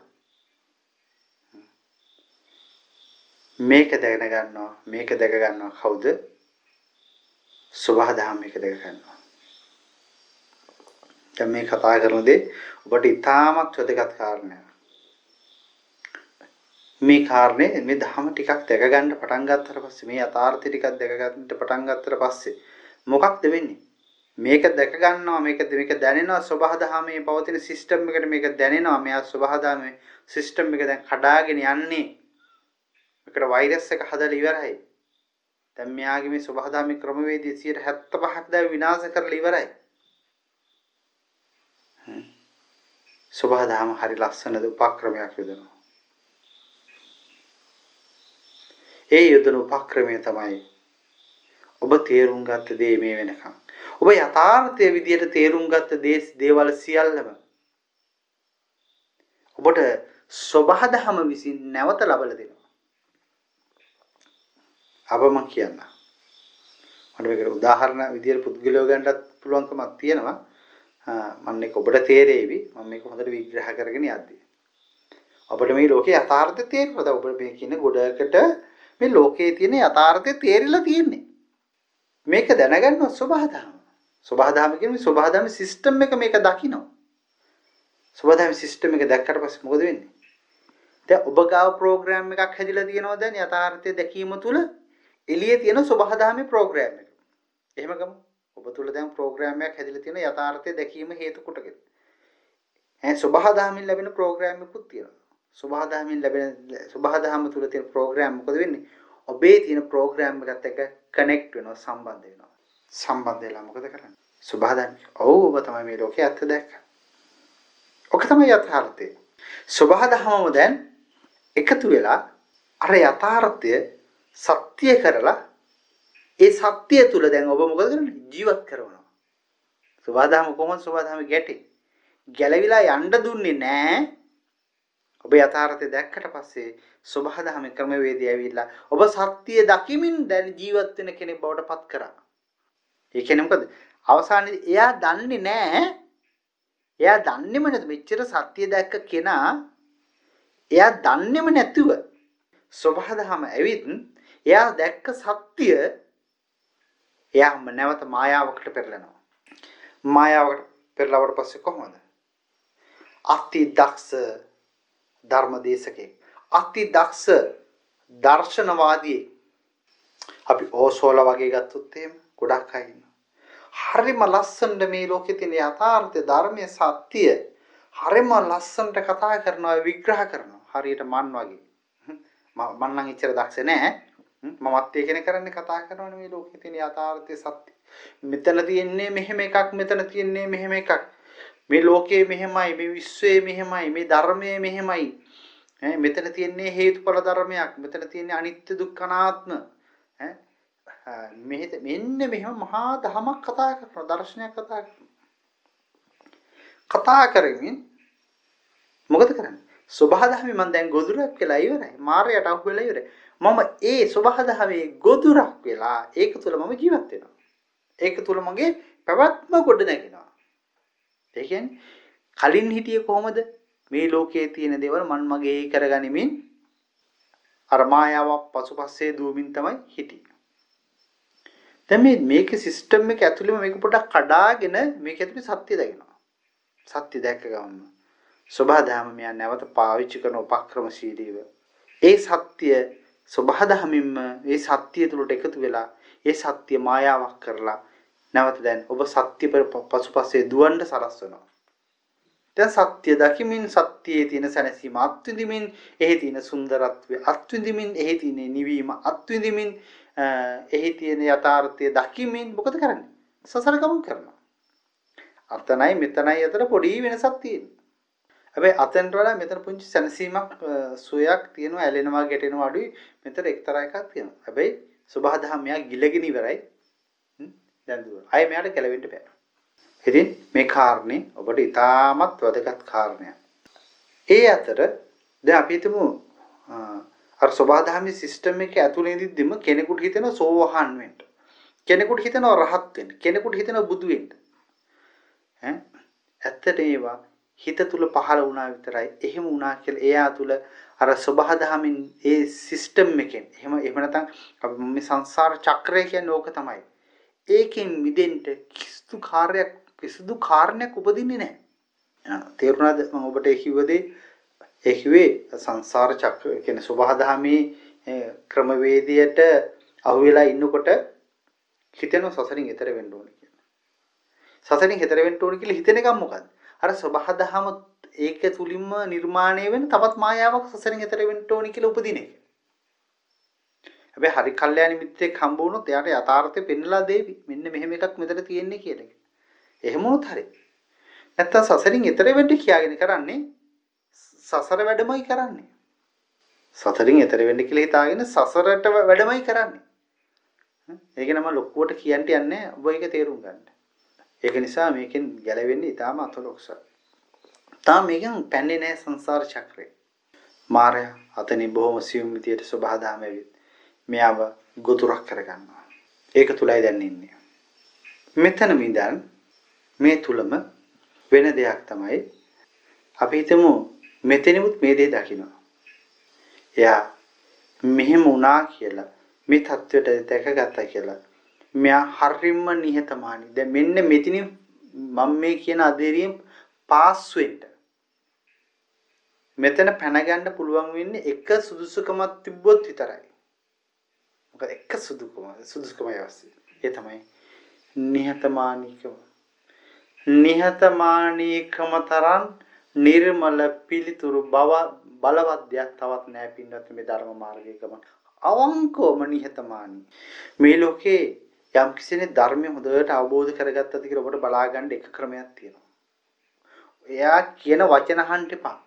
මේක දැන ගන්නවා. මේක දැක ගන්නවා කවුද? සබහාදහම මේක දැක ගන්නවා. දැන් මේ කතා කරන දේ ඔබට ඉතාමත් වැදගත් කාරණයක්. මේ කාරණේ මේ ධහම ටිකක් දැක ගන්න පටන් ගත්තට පස්සේ මේ යථාර්ථය ටිකක් දැක ගන්න පටන් ගත්තට පස්සේ මොකක්ද වෙන්නේ? මේක දැක ගන්නවා මේක දැනෙනවා සබහාදහමේ පවතින සිස්ටම් එකට මේක දැනෙනවා. මෙයා සබහාදහමේ සිස්ටම් එක දැන් කඩාගෙන යන්නේ. මේකට වෛරස් එක හදලා ඉවරයි. දැන් මෙයාගේ මේ සබහාදහමේ ක්‍රමවේදය 175ක් දැන් විනාශ කරලා ඉවරයි. සබහාදහම හරි ලස්සනද උපක්‍රමයක් යොදනවා. ඒ යොදන උපක්‍රමය තමයි ඔබ තේරුම් ගත්ත දේ මේ වෙනකම්. ඔබ යථාර්ථයේ විදියට තේරුම් ගත්ත දේවල් සියල්ලම ඔබට සබහාදහම විසින් නැවත ලබලා දෙනවා. අප මම කියන්න. මට මේකට උදාහරණ විදියට පුද්ගලයෝ ගන්නත් පුළුවන්කමක් තියෙනවා. මම මේක ඔබට තේරෙවි. මම මේක හොඳට විග්‍රහ කරගෙන යද්දී. ඔබට මේ ලෝකේ යථාර්ථය තේරෙනවද? ඔබ මේ කියන ගොඩකට මේ ලෝකයේ තියෙන යථාර්ථය තේරිලා තියෙන්නේ. මේක දැනගන්න සබහාදහම. සබහාදහම කියන්නේ සබහාදහම සිස්ටම් එක මේක දකින්න. සබහාදහම සිස්ටම් එක දැක්කට පස්සේ මොකද වෙන්නේ? දැන් ඔබ ගාව ප්‍රෝග්‍රෑම් එකක් හැදිලා තියෙනවා දැන් යථාර්ථය දැකීම තුල එළියේ තියෙන සබහාදහමේ ප්‍රෝග්‍රෑම් එක. එහෙම ගමු. ඔබ තුල දැන් ප්‍රෝග්‍රෑම් එකක් හැදිලා තියෙන යථාර්ථය දැකීම හේතු කොටගෙන. සබහාදහමින් ලැබෙන ප්‍රෝග්‍රෑම් එකකුත් තියෙනවා. සබහාදහම තුල තියෙන ප්‍රෝග්‍රෑම් මොකද වෙන්නේ? ඔබේ තියෙන ප්‍රෝග්‍රෑම් එකත් එක්ක කනෙක්ට් වෙනවා සම්බන්ධ වෙනවා. සම්බන්ධ වෙලා මොකද කරන්නේ? සබහාදහම. ඔව් ඔබ තමයි මේ ලෝකයේ ඇත්ත දැක්ක. ඔක තමයි යථාර්ථය. සබහාදහමම දැන් එකතු වෙලා අර යථාර්ථය සත්‍ය කරලා ඒ සත්‍ය තුල දැන් ඔබ මොකද කරන්නේ? ජීවත් කරනවා. සබහාදහම කොහොමද සබහාදහම ගැලවිලා යන්න දුන්නේ නැහැ. ඔබ යථාර්ථය දැක්කට පස්සේ සබහාදහමේ ක්‍රමවේදය ඇවිල්ලා ඔබ සත්‍ය දකිමින් දැන් ජීවත් වෙන කෙනෙක් බවට පත් කරා. ඒ කියන්නේ මොකද? අවසානයේදී එයා දන්නේ නැහැ. එයා දන්නේම නැතු මෙච්චර සත්‍ය දැක්ක කෙනා එයා දන්නේම නැතුව සබහාදහම ඇවිත් එයා දැක්ක සත්‍ය එයාම නැවත මායාවකට පෙරලනවා. මායාවකට පෙරලවට පස්සේ කොහොමද? අති දක්ෂ ධර්මදේශකේ අති දක්ෂ දර්ශනවාදී අපි ඕසෝලා වගේ ගත්තොත් එහෙම ගොඩක් අය ඉන්නවා. හරිම ලස්සනට මේ ලෝකේ තියෙන යථාර්ථය ධර්මයේ සත්‍ය හරිම ලස්සනට කතා කරනවා විග්‍රහ කරනවා. හරියට මන් වගේ. මම නම් ඉච්චර දක්ෂ නෑ. මමත් ඒ කෙනේ කරන්නේ කතා කරනවනේ මේ ලෝකේ තියෙන යථාර්ථය සත්‍ය. මෙතන තියෙන්නේ මෙහෙම එකක් මෙතන තියෙන්නේ මෙහෙම එකක්. මේ ලෝකයේ මෙහෙමයි මේ විශ්වයේ මෙහෙමයි මේ ධර්මයේ මෙහෙමයි. මෙතන තියෙන්නේ හේතුඵල ධර්මයක්. මෙතන තියෙන්නේ අනිත්‍ය දුක්ඛ අනාත්ම. මෙන්න මෙහෙම මහා ධමයක් කතා කරනවා දර්ශනයක් කතා කරනවා. කතා කරමින් මොකද කරන්නේ? සබහාදහමේ මම දැන් ගොදුරක් වෙලා ඉවරයි. මායයට අහු වෙලා ඉවරයි. මම ඒ සබහාදහමේ ගොදුරක් වෙලා ඒක තුල මම ජීවත් වෙනවා. ඒක තුල මගේ පැවැත්ම ගොඩ නැගෙනවා. ඒ කියන්නේ කලින් හිටියේ කොහොමද? මේ ලෝකයේ තියෙන දේවල් මන් මගේ කරගනිමින් අර මායාවක් පසුපස්සේ දුවමින් තමයි හිටියේ. දැන් මේකේ සිස්ටම් එක ඇතුළේම මේක පොඩ්ඩක් කඩාගෙන මේක ඇතුලේ සත්‍ය දකිනවා. සත්‍ය දැක්ක ගමන් සබහාදහම මෙයා නැවත පාවිච්චි කරන උපක්‍රමශීලීව ඒ සත්‍ය සබහාදහමින්ම ඒ සත්‍ය තුළට එකතු වෙලා ඒ සත්‍ය මායාවක් කරලා නැවත දැන් ඔබ සත්‍ය පසුපස්සේ දුවන්න සලස්වනවා. දැන් සත්‍ය දකිමින් සත්‍යයේ තියෙන සැනසීම අත්විඳිමින් එහි තියෙන සුන්දරත්වය අත්විඳිමින් එහි තියෙන නිවීම අත්විඳිමින් එහි තියෙන යථාර්ථය දකිමින් මොකද කරන්නේ? සසර ගමන් කරනවා. අතනයි මෙතනයි අතර පොඩි වෙනසක් තියෙනවා. හැබැයි අතෙන්ට වඩා මෙතන පුංචි සැනසීමක් සුවයක් තියෙනවා ඇලෙනවා ගැටෙනවා අඩුයි. මෙතන එක්තරා එකක් තියෙනවා. හැබැයි සබහාදහම මෙයා ගිලගෙන ඉවරයි. දැන් දුර. අය මෙයාට ගැලවෙන්න බෑ. ඉතින් මේ කාරණේ ඔබට ඉතාමත් වැදගත් කාරණයක්. ඒ අතර දැන් අපි හිතමු අර සබහාදහමේ සිස්ටම් එකේ ඇතුළේ ඉඳිද්දිම කෙනෙකුට හිතෙනවා සෝවහන් වෙන්න. කෙනෙකුට හිතෙනවා රහත් වෙන්න. කෙනෙකුට හිතෙනවා බුදු වෙන්න. ඇත්තට ඒවා හිත තුල පහළ වුණා විතරයි. එහෙම වුණා කියලා එයා තුල අර සබහාදහමින් ඒ සිස්ටම් එකෙන් එහෙම නැත්නම් අපි මේ සංසාර චක්‍රය කියන්නේ ඕක තමයි. ඒකෙන් මිදෙන්න කිසිදු කාරණයක් උපදින්නේ නැහැ. තේරුණාද මම ඔබට කිව්වේ සංසාර චක්‍රය කියන්නේ සබහාදහමේ ක්‍රමවේදයට අහු වෙලා ඉන්නකොට හිතෙනවා සසරින් එතර වෙන්න ඕනේ කියලා. සසරින් එතර වෙන්න ඕනේ කියලා හිතෙන එක මොකද්ද? අර සබහාදහම ඒක තුලින්ම නිර්මාණය වෙන තවත් මායාවක් සසරින් එතර වෙන්න ඕනේ කියලා උපදින එක. හැබැයි හරි කල්යාණි මිත්‍රෙක් හම්බ වුණොත් එයාට යථාර්ථය පෙන්නලා දෙවි. මෙන්න මෙහෙම එකක් මෙතන තියෙන්නේ කියලා එක. එහෙම වුණොත් හරි. නැත්තම් සසරින් එතර වෙන්න කියාගෙන කරන්නේ සසර වැඩමයි කරන්නේ. සසරින් එතර වෙන්න කියලා හිතාගෙන සසරට වැඩමයි කරන්නේ. ඒක නම ලොකුවට කියන්න යන්නේ ඔබ ඒක තේරුම් ගන්න. ඒක නිසා මේකෙන් ගැලවෙන්නේ ඊටාම අතලොක්සයි. තාම මේකෙන් පැන්නේ නැහැ සංසාර චක්‍රේ. මායя අතනින් බොහොම සියුම් විදියට සබහාදහම ඇවිත් මෙයාව ගොදුරක් කරගන්නවා. ඒක තුලයි දැන් ඉන්නේ. මෙතන මිදන් මේ තුලම වෙන දෙයක් තමයි අපි හිතමු මෙතනෙමුත් මේ දේ දකිනවා. එයා මෙහෙම වුණා කියලා මේ தത്വෙට දැකගත්තා කියලා මෙයා හරිම නිහතමානී. දැන් මෙන්න මෙතනින් මම මේ කියන අධීරියෙන් පාස් වෙන්න. මෙතන පැන ගන්න පුළුවන් වෙන්නේ එක සුදුසුකමක් තිබ්බොත් විතරයි. මොකද එක සුදුසුකමයි අවශ්‍ය. ඒ තමයි නිහතමානීකම. නිහතමානීකම තරම් නිර්මල පිළිතුරු බලවත් දෙයක් තවත් නැහැ පින්නත් මේ ධර්ම මාර්ගයේ ගමන. අවංකවම නිහතමානී. මේ ලෝකේ යම් කිසිනේ ධර්මය හොඳට අවබෝධ කරගත්තද කියලා ඔබට බලා ගන්න එක ක්‍රමයක් තියෙනවා. එයා කියන වචන අහන්න එපා.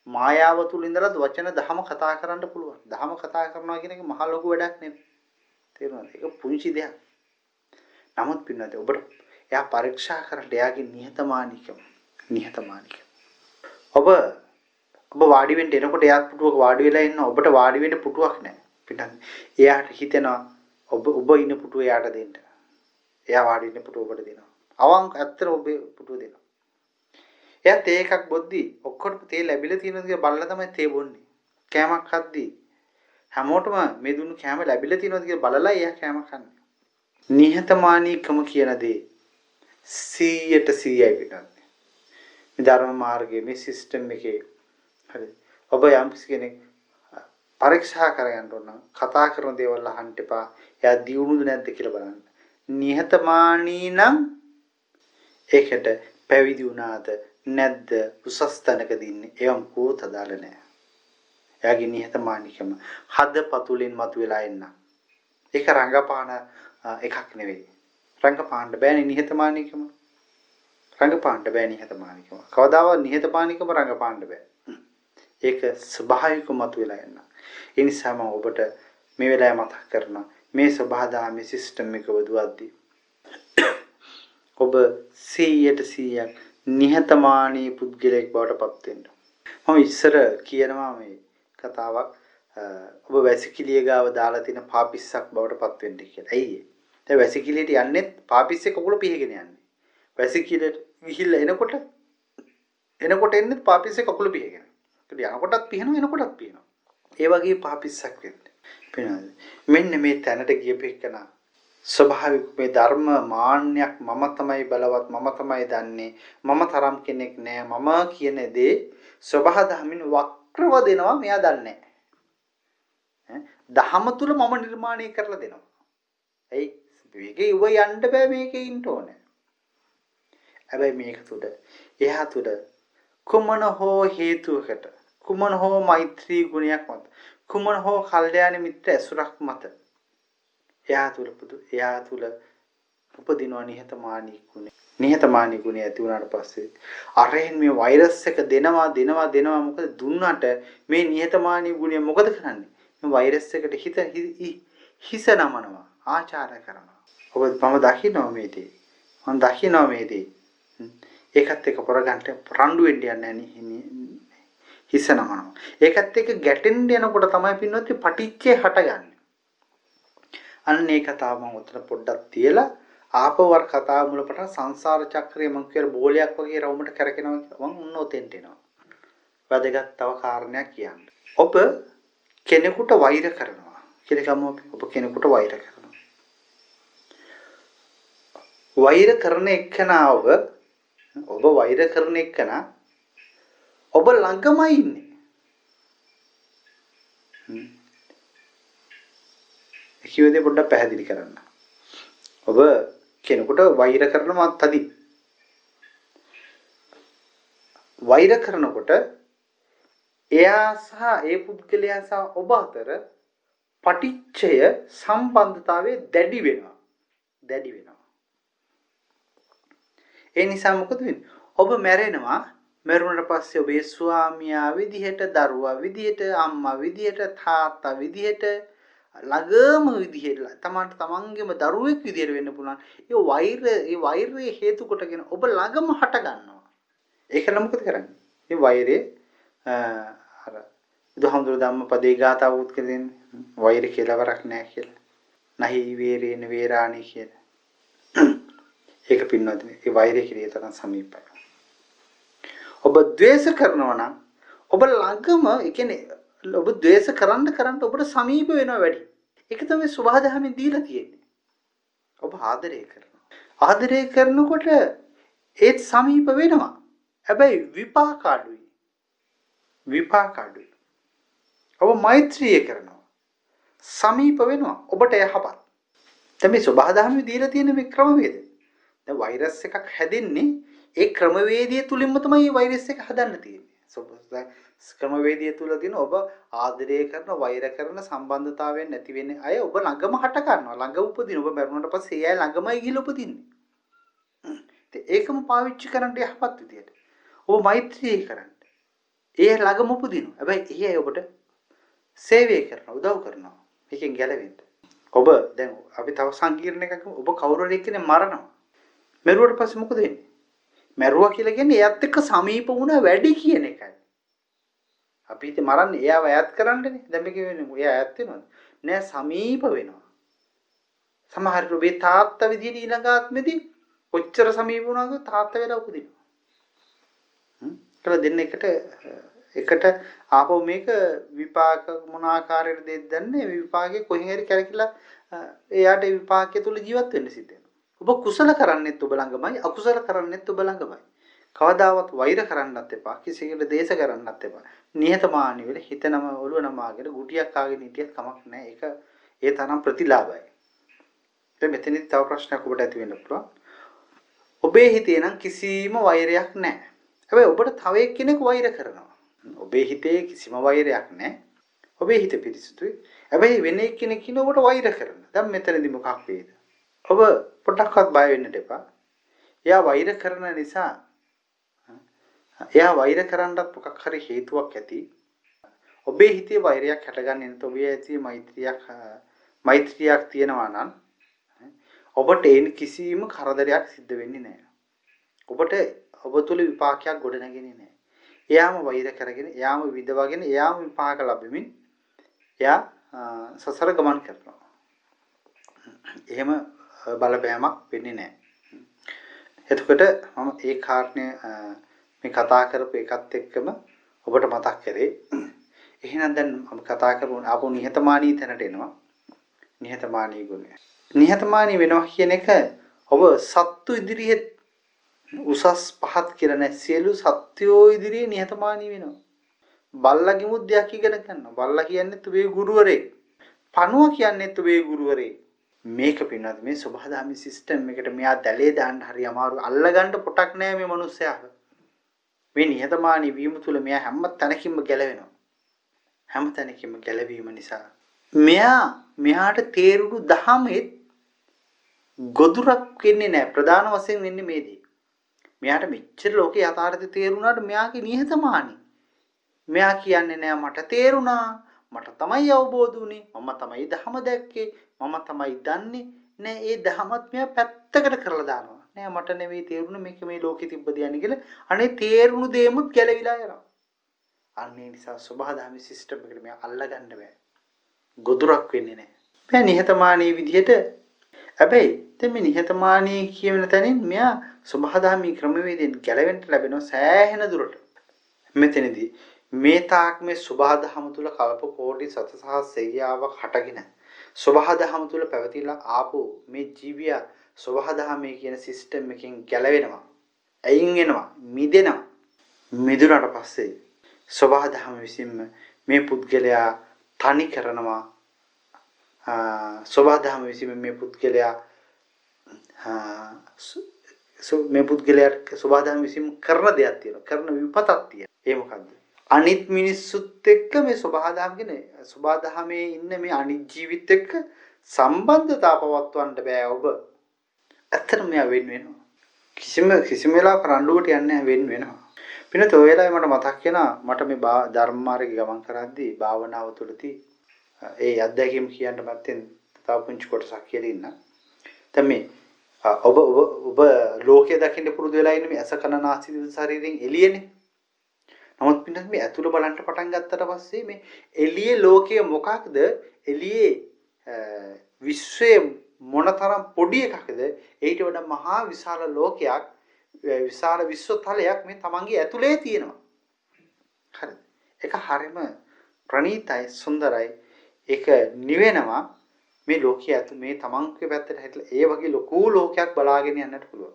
මායාව තුල ඉඳලා වචන දහම කතා කරන්න පුළුවන්. දහම කතා කරනවා කියන එක මහ ලොකු වැඩක් නෙවෙයි. තේරුණාද? ඒක පුංචි දෙයක්. නමුත් පින්නත් ඔබට එයා පරීක්ෂා කරලා එයාගේ නිහතමානීකම. ඔබ වාඩි වෙන්න එනකොට එයාත් පුටුවක වාඩි වෙලා ඉන්න ඔබට වාඩි වෙන්න පුටුවක් නැහැ. පිටත් එයාට හිතෙනවා ඔබ ඉන්න පුටුව එයාට දෙන්න. එයා වාඩි ඉන්න පුටුව ඔබට දෙනවා. අවංක ඇත්තට ඔබේ පුටුව දෙනවා. එයා තේ එකක් බොද්දි ඔක්කොටම තේ ලැබිලා තියෙනවද කියලා බලලා තමයි තේ බොන්නේ. කෑමක් හද්දි හැමෝටම මේ දුන්නු කෑම ලැබිලා තියෙනවද කියලා බලලා එයා කෑම කන්නේ. නිහතමානීකම කියන දේ 100%යි පිටත්. මේ ධර්ම මාර්ගයේ මේ සිස්ටම් එකේ හරි ඔබ යම් කෙනෙක් පරීක්ෂා කරගන්න ඕන කතා කරන දේවල් අහන්න එපා. එයා දියුණුද නැද්ද කියලා බලන්න. නිහතමානී නම් ඒකට පැවිදි වුණාද නැද්ද උසස් තැනකදී ඉන්නේ එවම් කෝත දාලා නැහැ. එයාගේ නිහතමානීකම හදපතුලෙන් මතුවලා එන්න. ඒක රංගපාන එකක් නෙවෙයි. රංගපාන්න බෑනේ නිහතමානීකම. රංගපාන්න බෑ නිහතමානීකම. කවදාවත් නිහතමානීකම රංගපාන්න බෑ. ඒක ස්වභාවිකව මතුවලා එන්න. ඒ නිසා මම ඔබට මේ වෙලාවේ මතක් කරනවා මේ සබහාදහමේ සිස්ටම් එක වදුවද්දී ඔබ 100% නිහතමානී පුද්ගලයෙක් බවට පත් වෙන්න. මම ඉස්සර කියනවා මේ කතාවක් ඔබ වැසිකිළිය ගාව දාලා තියෙන පාපිස්සක් බවට පත් වෙන්න කියලා. ඇයි ඒ? දැන් වැසිකිළියට යන්නේ පාපිස්සේ කකුල පිහගෙන යන්නේ. වැසිකිළියට ගිහිල්ලා එනකොට එන්නේ පාපිස්සේ කකුල පිහගෙන. ඒකට යනකොටත් පිහනවා එනකොටත් පිහනවා. ඒ වගේ පාපිස්සක් වෙන්න. පේනවද? මෙන්න මේ තැනට ගියපෙකන ස්වභාවික මේ ධර්ම මාන්නයක් මම තමයි බලවත් මම තමයි දන්නේ මම තරම් කෙනෙක් නෑ මම කියන දේ ස්වභාව ධමින් වක්‍රව දෙනවා මෙයා දන්නේ නෑ දහම තුල මම නිර්මාණය කරලා දෙනවා එයි මේකේ ඉව යන්න බෑ මේකේ ඉන්න ඕනේ හැබැයි මේක තුල එහා තුල කුමන හෝ හේතුවකට කුමන හෝ මෛත්‍රී ගුණයක් මත කුමන හෝ කල්යාණ මිත්‍ර ඇසුරක් මත එයා තුල උපදිනවා නිහතමානී ගුණය. නිහතමානී ගුණය ඇති වුණාට පස්සේ අරෙන් මේ වෛරස් එක දෙනවා මොකද දුන්නට මේ නිහතමානී ගුණය මොකද කරන්නේ? මේ වෛරස් එකට හිස නමනවා ආචාර කරනවා. ඔබ මම දකින්නවා මේ දේ. ඒකත් එක්ක පොරගන්ට රණ්ඩු වෙන්න යන්නේ නැහැ හිස නමනවා. ඒකත් එක්ක ගැටෙන්න යනකොට තමයි පින්නොත් පටිච්චේ හටගන්නේ. අන්න ඒ කතාව මම උතන පොඩ්ඩක් තියලා ආපවර කතාව මුලපට සංසාර චක්‍රය මම කියන බෝලයක් වගේ රවුමට කරකිනවා කියලා මම උන්නෝතෙන්ට එනවා. වැදගත් තව කාරණයක් කියන්න. ඔබ කෙනෙකුට වෛර කරනවා. කියලා ඔබ කෙනෙකුට වෛර කරනවා. වෛර කරන එක්කනා ඔබ වෛර කරන එක්කනා ඔබ ළඟමයි ඉන්නේ. කිව්වද පොඩ්ඩක් පැහැදිලි කරන්න. ඔබ කෙනෙකුට වෛර කරනවා තදි. වෛර කරනකොට එයා සහ ඒ පුද්ගලයා සහ ඔබ අතර පටිච්චය සම්බන්ධතාවයේ දැඩි වෙනවා. ඒ නිසා මොකද වෙන්නේ? ඔබ මැරෙනවා. මැරුණට පස්සේ ඔබේ ස්වාමියා විදිහට, දරුවා විදිහට, අම්මා විදිහට, තාත්තා විදිහට ළඟම විදිහට තමන්ගේම දරුවෙක් විදිහට වෙන්න පුළුවන්. ඒ වෛරයේ හේතු කොටගෙන ඔබ ළඟම හට ගන්නවා. ඒකල මොකද කරන්නේ? මේ වෛරයේ අර බුදුහාමුදුරු ධම්මපදේ ගාථා වුත් කරගෙන වෛර කියලා වරක් නැහැ කියලා. නහි වේරේන වේරාණි කියලා. ඒක පින්නවද මේ වෛරය කියලා තරම් සමීපයි. ඔබ ද්වේෂ කරනවා නම් ඔබ ළඟම ඒ කියන්නේ ඔබ ද්වේෂ කරන්න ඔබට සමීප වෙනවා වැඩි. ඒක තමයි සුභාදහමෙන් දීලා තියෙන්නේ. ඔබ ආදරය කරනවා. ආදරය කරනකොට ඒත් සමීප වෙනවා. හැබැයි විපාක අඩුයි. ඔබ මෛත්‍රිය කරනවා. සමීප වෙනවා. ඔබට යහපත්. දැන් මේ සුභාදහමෙන් දීලා තියෙන මේ ක්‍රමවේද. දැන් වෛරස් එකක් හැදෙන්නේ ඒ ක්‍රමවේදය තුලින්ම තමයි මේ වෛරස් එක හදන්න තියෙන්නේ. ක්‍රමවේදය තුල තියෙන ඔබ ආදරය කරන වෛර කරන සම්බන්ධතාවයෙන් නැති වෙන්නේ අය ඔබ ළඟම හට ගන්නවා. ළඟ උපදින ඔබ මරුණාට පස්සේ ඒ අය ළඟමයි ගිහලා උපදින්නේ. ඒකම පාවිච්චි කරන්න යහපත් විදියට. ඔබ මෛත්‍රී කරන්න. ඒ ළඟම උපදිනවා. හැබැයි ඒ අය ඔබට සේවය කරනවා, උදව් කරනවා. මේකෙන් ගැලවෙන්න. ඔබ දැන් අපි තව සංකීර්ණ එකක් ඔබ කවුරු හරි කෙනෙක් මරනවා. මරුවට පස්සේ මොකද වෙන්නේ? මරුවා කියලා කියන්නේ එයත් එක්ක සමීප වුණ වැඩි කියන එකයි. අපි ඉතින් මරන්නේ එයාව ඈත් කරන්නනේ. දැන් මේක වෙන්නේ එයා ඈත් වෙනවද? නෑ සමීප වෙනවා. සමහර ඔබේ තාත්තා විදිහට ඊළඟ ආත්මෙදී කොච්චර සමීප වුණාද තාත්තා වෙලා උපදිනවා. දෙන්න එකට ආපහු මේක විපාක මොන ආකාරයකට දෙද්ද දන්නේ විපාකේ කොහෙන් හරි කැරකිලා එයාට විපාකයේ තුල ජීවත් වෙන්න සිද්ධ වෙනවා. ඔබ කුසල කරන්නේත් ඔබ ළඟමයි අකුසල කරන්නේත් ඔබ ළඟමයි. කවදාවත් වෛර කරන්නත් එපා කිසියෙකුට දේශ කරන්නත් එපා. නිහතමානී වෙල හිතනම ඔළුව නමාගෙන ගුටියක් කාගෙන හිටියත් කමක් නැහැ. ඒක ඒ තරම් ප්‍රතිලාභයි. දැන් මෙතනදි තව ප්‍රශ්නයක් ඔබට ඇති වෙන්න පුළුවන්. ඔබේ හිතේ නම් කිසිම වෛරයක් නැහැ. හැබැයි ඔබට තව එක්කෙනෙක් වෛර කරනවා. ඔබේ හිතේ කිසිම වෛරයක් නැහැ. ඔබේ හිත පිරිසුදුයි. හැබැයි වෙන එක්කෙනෙක් ඉන්න ඔබට වෛර කරනවා. දැන් මෙතනදි මොකක් වේද? ඔබ පොඩ්ඩක්වත් බය වෙන්න එපා. එයා වෛර කරන නිසා එයා වෛර කරන්නත් මොකක් හරි හේතුවක් ඇති. ඔබේ හිතේ වෛරයක් හටගන්නේ නැත්නම් ඔබේ හිතේ මෛත්‍රියක් තියෙනවා නම් ඔබට ඒ කිසිම කරදරයක් සිද්ධ වෙන්නේ නැහැ. ඔබ තුල විපාකයක් ගොඩ නැගෙන්නේ නැහැ. එයාම වෛර කරගෙන, එයාම විඳවගෙන, එයාම විපාක ලැබෙමින් එයා සසර ගමන් කරනවා. එහෙම බලපෑමක් වෙන්නේ නැහැ. එතකොට මම ඒ කාරණය මේ කතා කරපු එකත් එක්කම ඔබට මතක් කරේ. එහෙනම් දැන් මම කතා කරමු ආපහු නිහතමානී තැනට එනවා. නිහතමානී ගුණය. නිහතමානී වෙනවා කියන එක ඔබ සත්තු ඉදිරියේ උසස් පහත් කියලා නැහැ. සියලු සත්වෝ ඉදිරියේ නිහතමානී වෙනවා. බල්ලගේ මුද්දයක් ඉගෙන ගන්නවා. බල්ලා කියන්නේ ඔබේ ගුරුවරයෙක්. පණුව කියන්නේ ඔබේ ගුරුවරයෙක්. මේක පින්නත් මේ සබහාදාමි සිස්ටම් එකට මෙයා දැලේ දාන්න හරි අමාරු. අල්ලගන්න පොටක් නැහැ මේ මිනිස්සයාට. මේ නිහතමානී වීම තුළ මෙයා හැම තැනකින්ම ගැලවෙනවා. හැම තැනකින්ම ගැලවීම නිසා මෙයාට තේරුණු දහමෙත් ගොදුරක් වෙන්නේ නැහැ. ප්‍රධාන වශයෙන් වෙන්නේ මේ දේ. මෙයාට මෙච්චර ලෝකේ යථාර්ථය තේරුණාට මෙයාගේ නිහතමානී. මෙයා කියන්නේ නෑ මට තේරුණා. මට තමයි අවබෝධ වුනේ. මම තමයි ධහම දැක්කේ. මම තමයි දන්නේ. නෑ ඒ ධහමත් මෙයා පැත්තකට කරලා දානවා. නෑ මට නෙවෙයි තේරුණේ මේක මේ ලෝකෙ තිබ්බ දෙයක් කියලා. අනේ තේරුණු දෙයමුත් ගැලවිලා යනවා. අන්නේ නිසා සබහාදාමි සිස්ටම් එකට මෙයා අල්ලගන්න බෑ. ගොදුරක් වෙන්නේ නෑ. මෙයා නිහතමානී විදිහට හැබැයි දැන් මේ නිහතමානී කියන තැනින් මෙයා සබහාදාමි ක්‍රමවේදයෙන් ගැලවෙන්න ලැබෙනවා සෑහෙන දුරට. මෙතනදී මේ තාක් මේ සබහාදහම තුල කල්ප කෝටි සතසහස්සෙයාවක් හටගෙන සබහාදහම තුල පැවතිලා ආපු මේ ජීවියා සබහාදහමේ කියන සිස්ටම් එකෙන් ගැලවෙනවා. අයින් වෙනවා, මිදෙනවා. මිදුණාට පස්සේ සබහාදහම විසින්ම මේ පුද්ගලයා තනි කරනවා. සබහාදහම විසින් මේ පුද්ගලයා මේ පුද්ගලයාට සබහාදහම විසින් කරන දෙයක් තියෙනවා. කරන විපතක් තියෙනවා. ඒ මොකද්ද? අනිත් මිනිස්සුත් එක්ක මේ සබහාදහම කියන්නේ සබහාදහමේ ඉන්න මේ අනිත් ජීවිත එක්ක සම්බන්ධතාව පවත්වන්න බෑ ඔබ. ඇත්තටම මෙයා වෙන් වෙනවා. කිසිම වෙලාවක රණ්ඩුවට යන්නේ වෙන් වෙනවා. පිනත ඔය වෙලාවේ මට මතක් වෙනවා මට මේ ධර්ම මාර්ගේ ගමන් කරද්දී භාවනාව තුළදී ඒ අත්දැකීම් කියන්න මැත්තෙන් තව පුංචි කොටසක් කියලා ඉන්න. දැන් මේ ඔබ ලෝකයේ දකින්න පුරුදු වෙලා ඉන්නේ මේ අස කන නාසය දිව ශරීරයෙන් එළියනේ. නමුත් පින්නත් මේ ඇතුළ බලන්න පටන් ගත්තට පස්සේ මේ එළියේ ලෝකය මොකක්ද? එළියේ විශ්වයේ මොනතරම් පොඩි එකක්ද? ඊට වඩා මහා විශාල ලෝකයක් විශාල විශ්වතලයක් මේ තමන්ගේ ඇතුලේ තියෙනවා. හරිද? ඒක හරියම ප්‍රණීතයි සුන්දරයි. ඒක නිවෙනවා මේ ලෝකයේ ඇතු මේ තමන්ගේ පැත්තට හැටලා ඒ වගේ ලොකු ලෝකයක් බලාගෙන යන්නට පුළුවන්.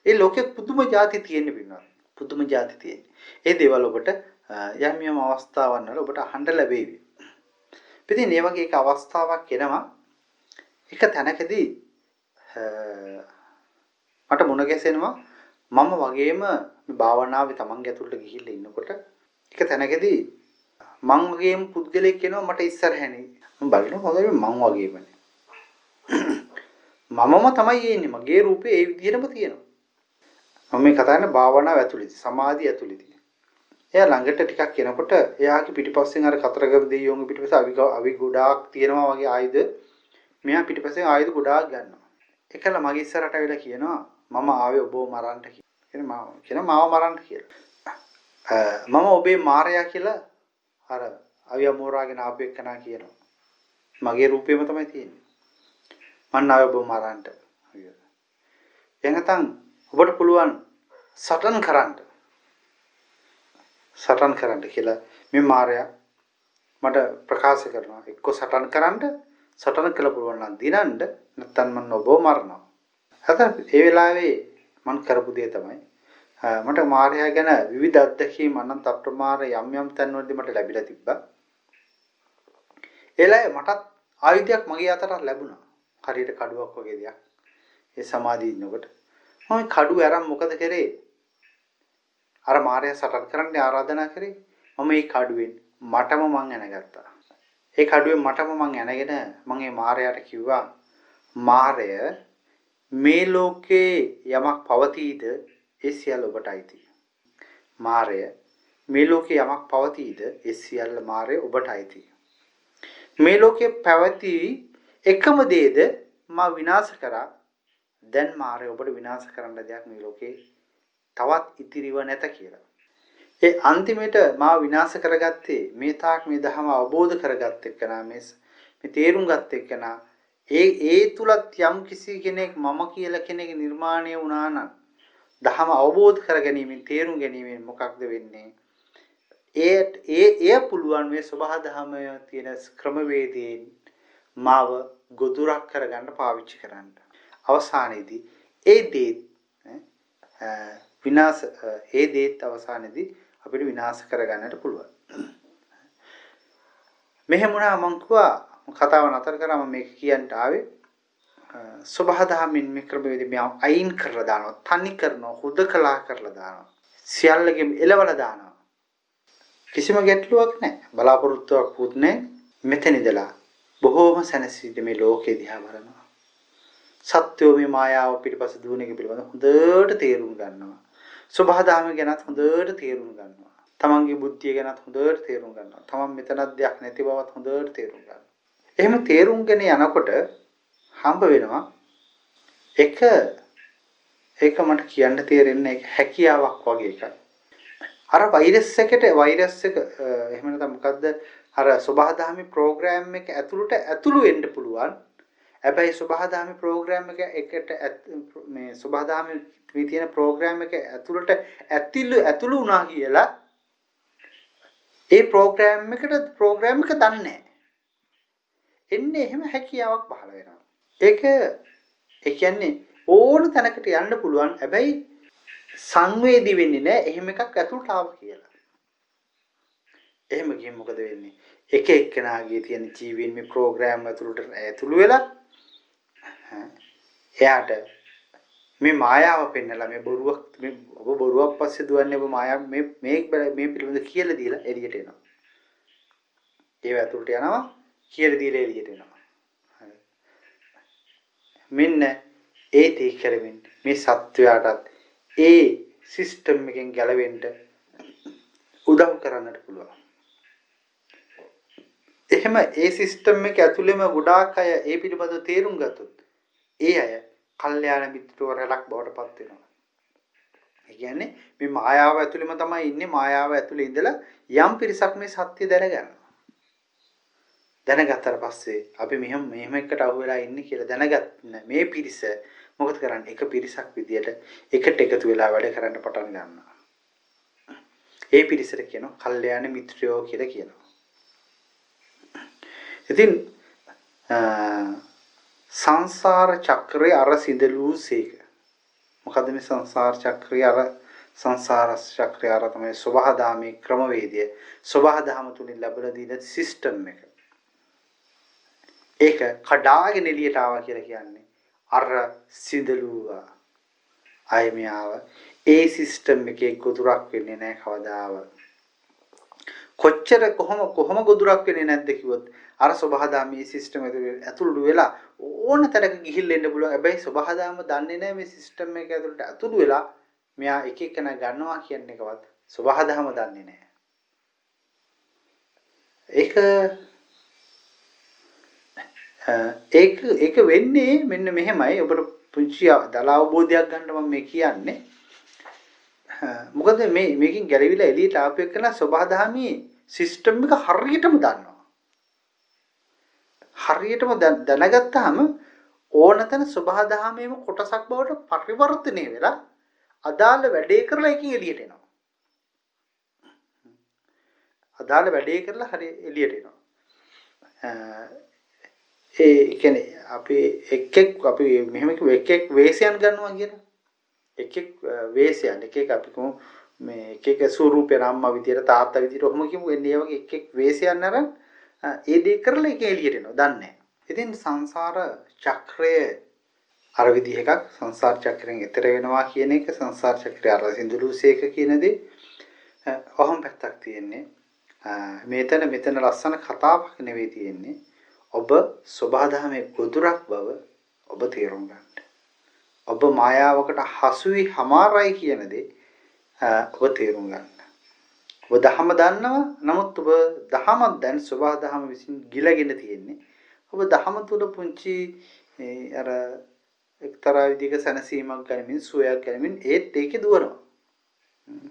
ඒ ලෝකෙ පුදුම જાති තියෙන පින්නවා. පුදුම જાති තියෙන. ඒ දේවල් ඔබට යම් යම් අවස්ථාවන් වල ඔබට අහන්න ලැබෙවි. ඉතින් මේ වගේ එක අවස්ථාවක් එනවා. එක තැනකදී මට මුණ ගැසෙනවා මම වගේම මේ භාවනාවේ තමන්ගේ ඇතුළට ගිහිල්ලා ඉන්නකොට එක තැනකදී මං වගේම පුද්ගලෙක් එනවා මට ඉස්සරහනේ. මම බලනවා හොඳයි මං වගේමනේ. මමම තමයි ඉන්නේ. මගේ රූපේ ඒ විදිහටම තියෙනවා. මම මේ කතා කරන්නේ භාවනාව ඇතුළතදී, සමාධිය ඇතුළතදී. එයා ළඟට ටිකක් එනකොට එයාගේ පිටිපස්සෙන් අර කතරගම දෙයියෝගේ පිටිපස්ස අවි ගොඩාක් තියෙනවා වගේ ආයුධ. මෙයා පිටිපස්සෙන් ආයුධ ගොඩාක් ගන්නවා. එකල මගේ ඉස්සරහට ඇවිල්ලා කියනවා මම ආවේ ඔබව මරන්න කියලා. මාව මරන්න කියලා. මම ඔබේ මාරයා කියලා අර අවිය මෝරාගෙන ආපු එක්කනා කියනවා. මගේ රූපේම තමයි තියෙන්නේ. මම ආවේ ඔබව මරන්න. එහෙනම් ඔබට පුළුවන් සටන් කරන්න කියලා මේ මාරයා මට ප්‍රකාශ කරනවා. එක්ක සටන් කළ පුළුවන් නම් දිනන්න නැත්නම් මම ඔබව මරනවා. හතර ඒ වෙලාවේ මම කරපු දේ තමයි මට මාර්යා ගැන විවිධ අත්දැකීම් අනන්ත අප්‍රමාණ යම් තැන්වලදී මට ලැබිලා තිබ්බා. ඒලයි මටත් ආයුධයක් මගේ අතට ලැබුණා. හරියට කඩුවක් වගේ දෙයක්. ඒ සමාධිය ඉන්නකොට මම කඩුව අරන් මොකද කරේ? අර මාර්යා සටන් කරන්න ආරාධනා කරේ. මම මේ කඩුවෙන් මටම මං ඇනගත්තා. ඒ කඩුවෙන් මටම මං ඇනගෙන මම මේ මාර්යාට කිව්වා මාර්ය මේ ලෝකේ යමක් පවතීද ඒ සියල්ල ඔබට අයිති. මාරය මේ ලෝකේ යමක් පවතීද ඒ සියල්ල මාරය ඔබට අයිති. මේ ලෝකේ පැවති එකම දේද මා විනාශ කරා. දැන් මාරය ඔබට විනාශ කරන්න දෙයක් මේ ලෝකේ තවත් ඉතිරිව නැත කියලා. ඒ අන්තිමේට මා විනාශ කරගත්තේ මේ තාක් මේ ධර්ම අවබෝධ කරගත්ත එක්කනා මේ තේරුම් ගත්ත එක්කනා ඒ තුලත් යම් කිසි කෙනෙක් මම කියලා කෙනෙක් නිර්මාණය වුණා නම් ධහම අවබෝධ කර ගැනීමෙන් තේරුම් ගැනීමෙන් මොකක්ද වෙන්නේ? ඒ පුළුවන් මේ සබහා ධහම තියෙන ක්‍රමවේදයෙන් මාව ගොදුරක් කරගන්න පාවිච්චි කරන්න. අවසානයේදී ඒ දේ විනාශ ඒ දේත් අවසානයේදී අපිට විනාශ කරගන්නට පුළුවන්. මෙහෙම වුණා මං කිව්වා කතාව නතර කරා මම මේක කියන්න ආවේ සබහාදහමින් මේ ක්‍රමවේදී මම අයින් කරලා දානවා තනි කරනවා හුදකලා කරලා දානවා සියල්ලගෙම එලවලා දානවා කිසිම ගැටලුවක් නැහැ බලාපොරොත්තුවක් වුත් නැහැ මෙතන ඉඳලා බොහෝම සැනසීමේ මේ ලෝකේ දිහා බලනවා සත්‍යෝ මේ මායාව පිටපස දුවන එක පිළිබඳ හොඳට තේරුම් ගන්නවා සබහාදහම ගැනත් හොඳට තේරුම් ගන්නවා තමන්ගේ බුද්ධිය ගැනත් හොඳට තේරුම් ගන්නවා තමන් මෙතනක් දෙයක් නැති බවත් හොඳට තේරුම් ගන්නවා එහෙම තේරුම්ගෙන යනකොට හම්බ වෙනවා ඒක මට කියන්න තේරෙන්නේ ඒක හැකියාවක් වගේ එකක්. අර වෛරස් එක එහෙම නැත්නම් මොකද්ද අර සබහාදහමේ ප්‍රෝග්‍රෑම් එක ඇතුළු වෙන්න පුළුවන්. හැබැයි සබහාදහමේ ප්‍රෝග්‍රෑම් එකට මේ සබහාදහමේ මේ තියෙන ප්‍රෝග්‍රෑම් එක ඇතුළු වුණා කියලා ඒ ප්‍රෝග්‍රෑම් එක දන්නේ නැහැ. එන්නේ එහෙම හැකියාවක් පහළ වෙනවා. ඒක ඒ කියන්නේ ඕන තැනකට යන්න පුළුවන්. හැබැයි සංවේදී වෙන්නේ නැහැ. එහෙම එකක් ඇතුළට ආවා කියලා. එහෙම ගිහින් මොකද වෙන්නේ? එක එක්කෙනාගේ තියෙන ජීවීන් මේ ප්‍රෝග්‍රෑම් ඇතුළු වෙලා එයාට මේ මායාව පෙන්නලා මේ ඔබ බොරුවක් පස්සේ දුවන්නේ ඔබ මායාව මේ පිළිබඳ කියලා දීලා එළියට එනවා. ඒව ඇතුළට යනවා කියලා දීලා එළියට එනවා. මෙන්න ඒ තේ කරමින් මේ සත්වයාටත් ඒ සිස්ටම් එකෙන් ගැලවෙන්න උදව් කරන්නට පුළුවන්. එහෙම ඒ සිස්ටම් එක ඇතුළේම ගොඩාක් අය ඒ පිළිබඳව තේරුම් ගත්තොත් ඒ අය කල්යාණ මිත්‍රවරලක් බවට පත් වෙනවා. ඒ කියන්නේ මේ මායාව ඇතුළේම තමයි ඉන්නේ මායාව ඇතුළේ ඉඳලා යම් පිරිසක් මේ සත්‍ය දැනගන්නවා. දැනගත්තට පස්සේ අපි මෙහෙම එකට අහු වෙලා ඉන්නේ කියලා දැනගත්ත මේ පිරිස මොකද කරන්නේ? එක පිරිසක් විදියට එකට එකතු වෙලා වැඩ කරන්න පටන් ගන්නවා. ඒ පිරිසට කියනවා කල්යාණ මිත්‍රයෝ කියලා කියනවා. ඉතින් සංසාර චක්‍රයේ අර සිඳලූසේක. මොකද මේ සංසාර චක්‍රයේ අර තමයි සබහාදහමේ ක්‍රමවේදය. සබහාදහම තුලින් ලැබලා දීන සිස්ටම් එක. ඒක කඩාගෙන එළියට ආවා කියලා කියන්නේ අර සිඳලුවා අයමියාව ඒ සිස්ටම් එකේ ගොදුරක් වෙන්නේ නැහැ කවදාවත්. කොච්චර කොහොම ගොදුරක් වෙන්නේ නැද්ද කිව්වොත් අර සබහාදහමේ සිස්ටම් ඇතුළු වෙලා ඕන තැනක ගිහිල්ලා එන්න පුළුවන්. හැබැයි සබහාදහම දන්නේ නැහැ මේ සිස්ටම් එක ඇතුළට ඇතුළු වෙලා මෙයා එක එකන ගන්නවා කියන එකවත් සබහාදහම දන්නේ නැහැ. ඒක වෙන්නේ මෙන්න මෙහෙමයි. ඔබට පුංචි දල අවබෝධයක් ගන්න මම මේ කියන්නේ. මොකද මේකෙන් ගැලවිලා එළියට ආපු එකන සබහාදහමේ සිස්ටම් එක හරියටම දන්නවා. හරියටම දැනගත්තාම ඕනතන සබහාදහමේම කොටසක් බවට පරිවර්තනය වෙලා අදාළ වැඩේ කරලා එකකින් එළියට එනවා. අදාළ වැඩේ කරලා හරිය එළියට එනවා. ඒ කියන්නේ අපි මෙහෙම එක් වේශයන් ගන්නවා කියන එක වේශයන් එක අපි කොහොම මේ එක ස්වරූපේ රම්මා විදියට තාත්තා විදියට ඔහොම කිව්ව එන්නේ ඒ වගේ එක වේශයන් අරන් ඒ දේ කරලා එක එළියට එනවා දන්නේ නැහැ. ඉතින් සංසාර චක්‍රය අර විදිහ එකක් සංසාර චක්‍රයෙන් එතර වෙනවා කියන එක සංසාර චක්‍රය අර සින්දුලුසේක කියන දේ ඔහොම පැත්තක් තියෙන්නේ. මෙතන ලස්සන කතාවක් නෙවෙයි තියෙන්නේ. ඔබ සබහාදහමේ ගොදුරක් බව ඔබ තේරුම් ගන්න. ඔබ මායාවකට හසුවි හමාරයි කියන දේ ඔබ තේරුම් ගන්න. ඔබ දහම දන්නවා. නමුත් ඔබ දහම දැන් සබහාදහම විසින් ගිලගෙන තියෙන්නේ. ඔබ දහම තුල පුංචි අර එක්තරා විදිහක සැනසීමක් ගනිමින් සුවයක් ගනිමින් ඒකේ දුවනවා.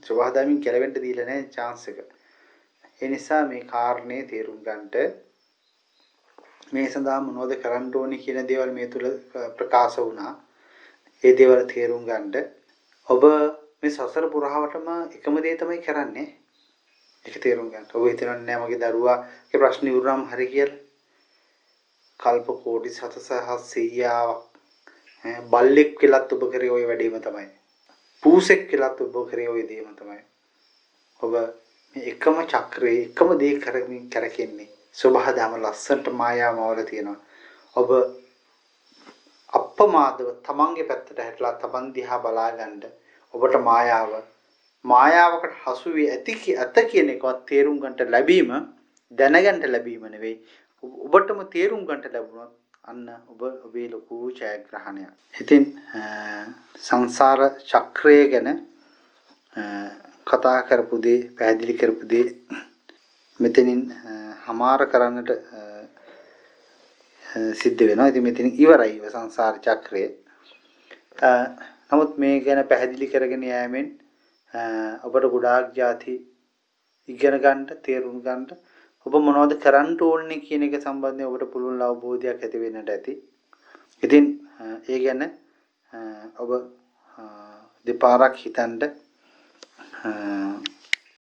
සබහාදහමින් ගැලවෙන්න දීලා නැහැ chance එක. ඒ නිසා මේ කාරණේ තේරුම් ගන්නට මේ සඳහා මොනවද කරන්න ඕනේ කියන දේවල් මේ තුල ප්‍රකාශ වුණා. ඒ දේවල් තේරුම් ගන්නට ඔබ මේ සසර පුරාවටම එකම දේ තමයි කරන්නේ. ඒක තේරුම් ගන්න. ඔබ හිතන්නේ නැහැ මගේ දරුවාගේ ප්‍රශ්න ඉවරනම් හරි කියලා. කල්ප කෝටි සතසහස්සීයාවක් බල්ලෙක් කියලාත් ඔබ කරේ ওই වැඩේම තමයි. පූසෙක් කියලාත් ඔබ කරේ ওই දේම තමයි. ඔබ මේ එකම චක්‍රයේ එකම දේ කරමින් කරකෙන්නේ. සබහාදම ලස්සන්ට මායාවවල තියෙනවා. ඔබ අප්‍රමාදව තමන්ගේ පැත්තට හැටලා තමන් දිහා බලාගන්න ඔබට මායාවකට හසු වී ඇත කියන එකවත් තේරුම් ගන්නට ලැබීම දැනගන්න ලැබීම නෙවෙයි. ඔබටම තේරුම් ගන්නට ලැබුණොත් අන්න ඔබේ ලොකු ජයග්‍රහණයක්. ඉතින් සංසාර චක්‍රය ගැන කතා කරපු දේ පැහැදිලි කරපු දේ මෙතනින් හමාර කරන්නට සිද්ධ වෙනවා. ඉතින් මෙතන ඉවරයි සංසාර චක්‍රය. නමුත් මේ ගැන පැහැදිලි කරගෙන යෑමෙන් ඔබට ගොඩාක් ಜಾති ඉගෙන ගන්න, තේරුම් ගන්න, ඔබ මොනවද කරන්න ඕනේ කියන එක සම්බන්ධයෙන් ඔබට පුළුවන් අවබෝධයක් ඇති වෙන්නට ඇති. ඉතින් ඒ ගැන ඔබ දෙපාරක් හිතන්න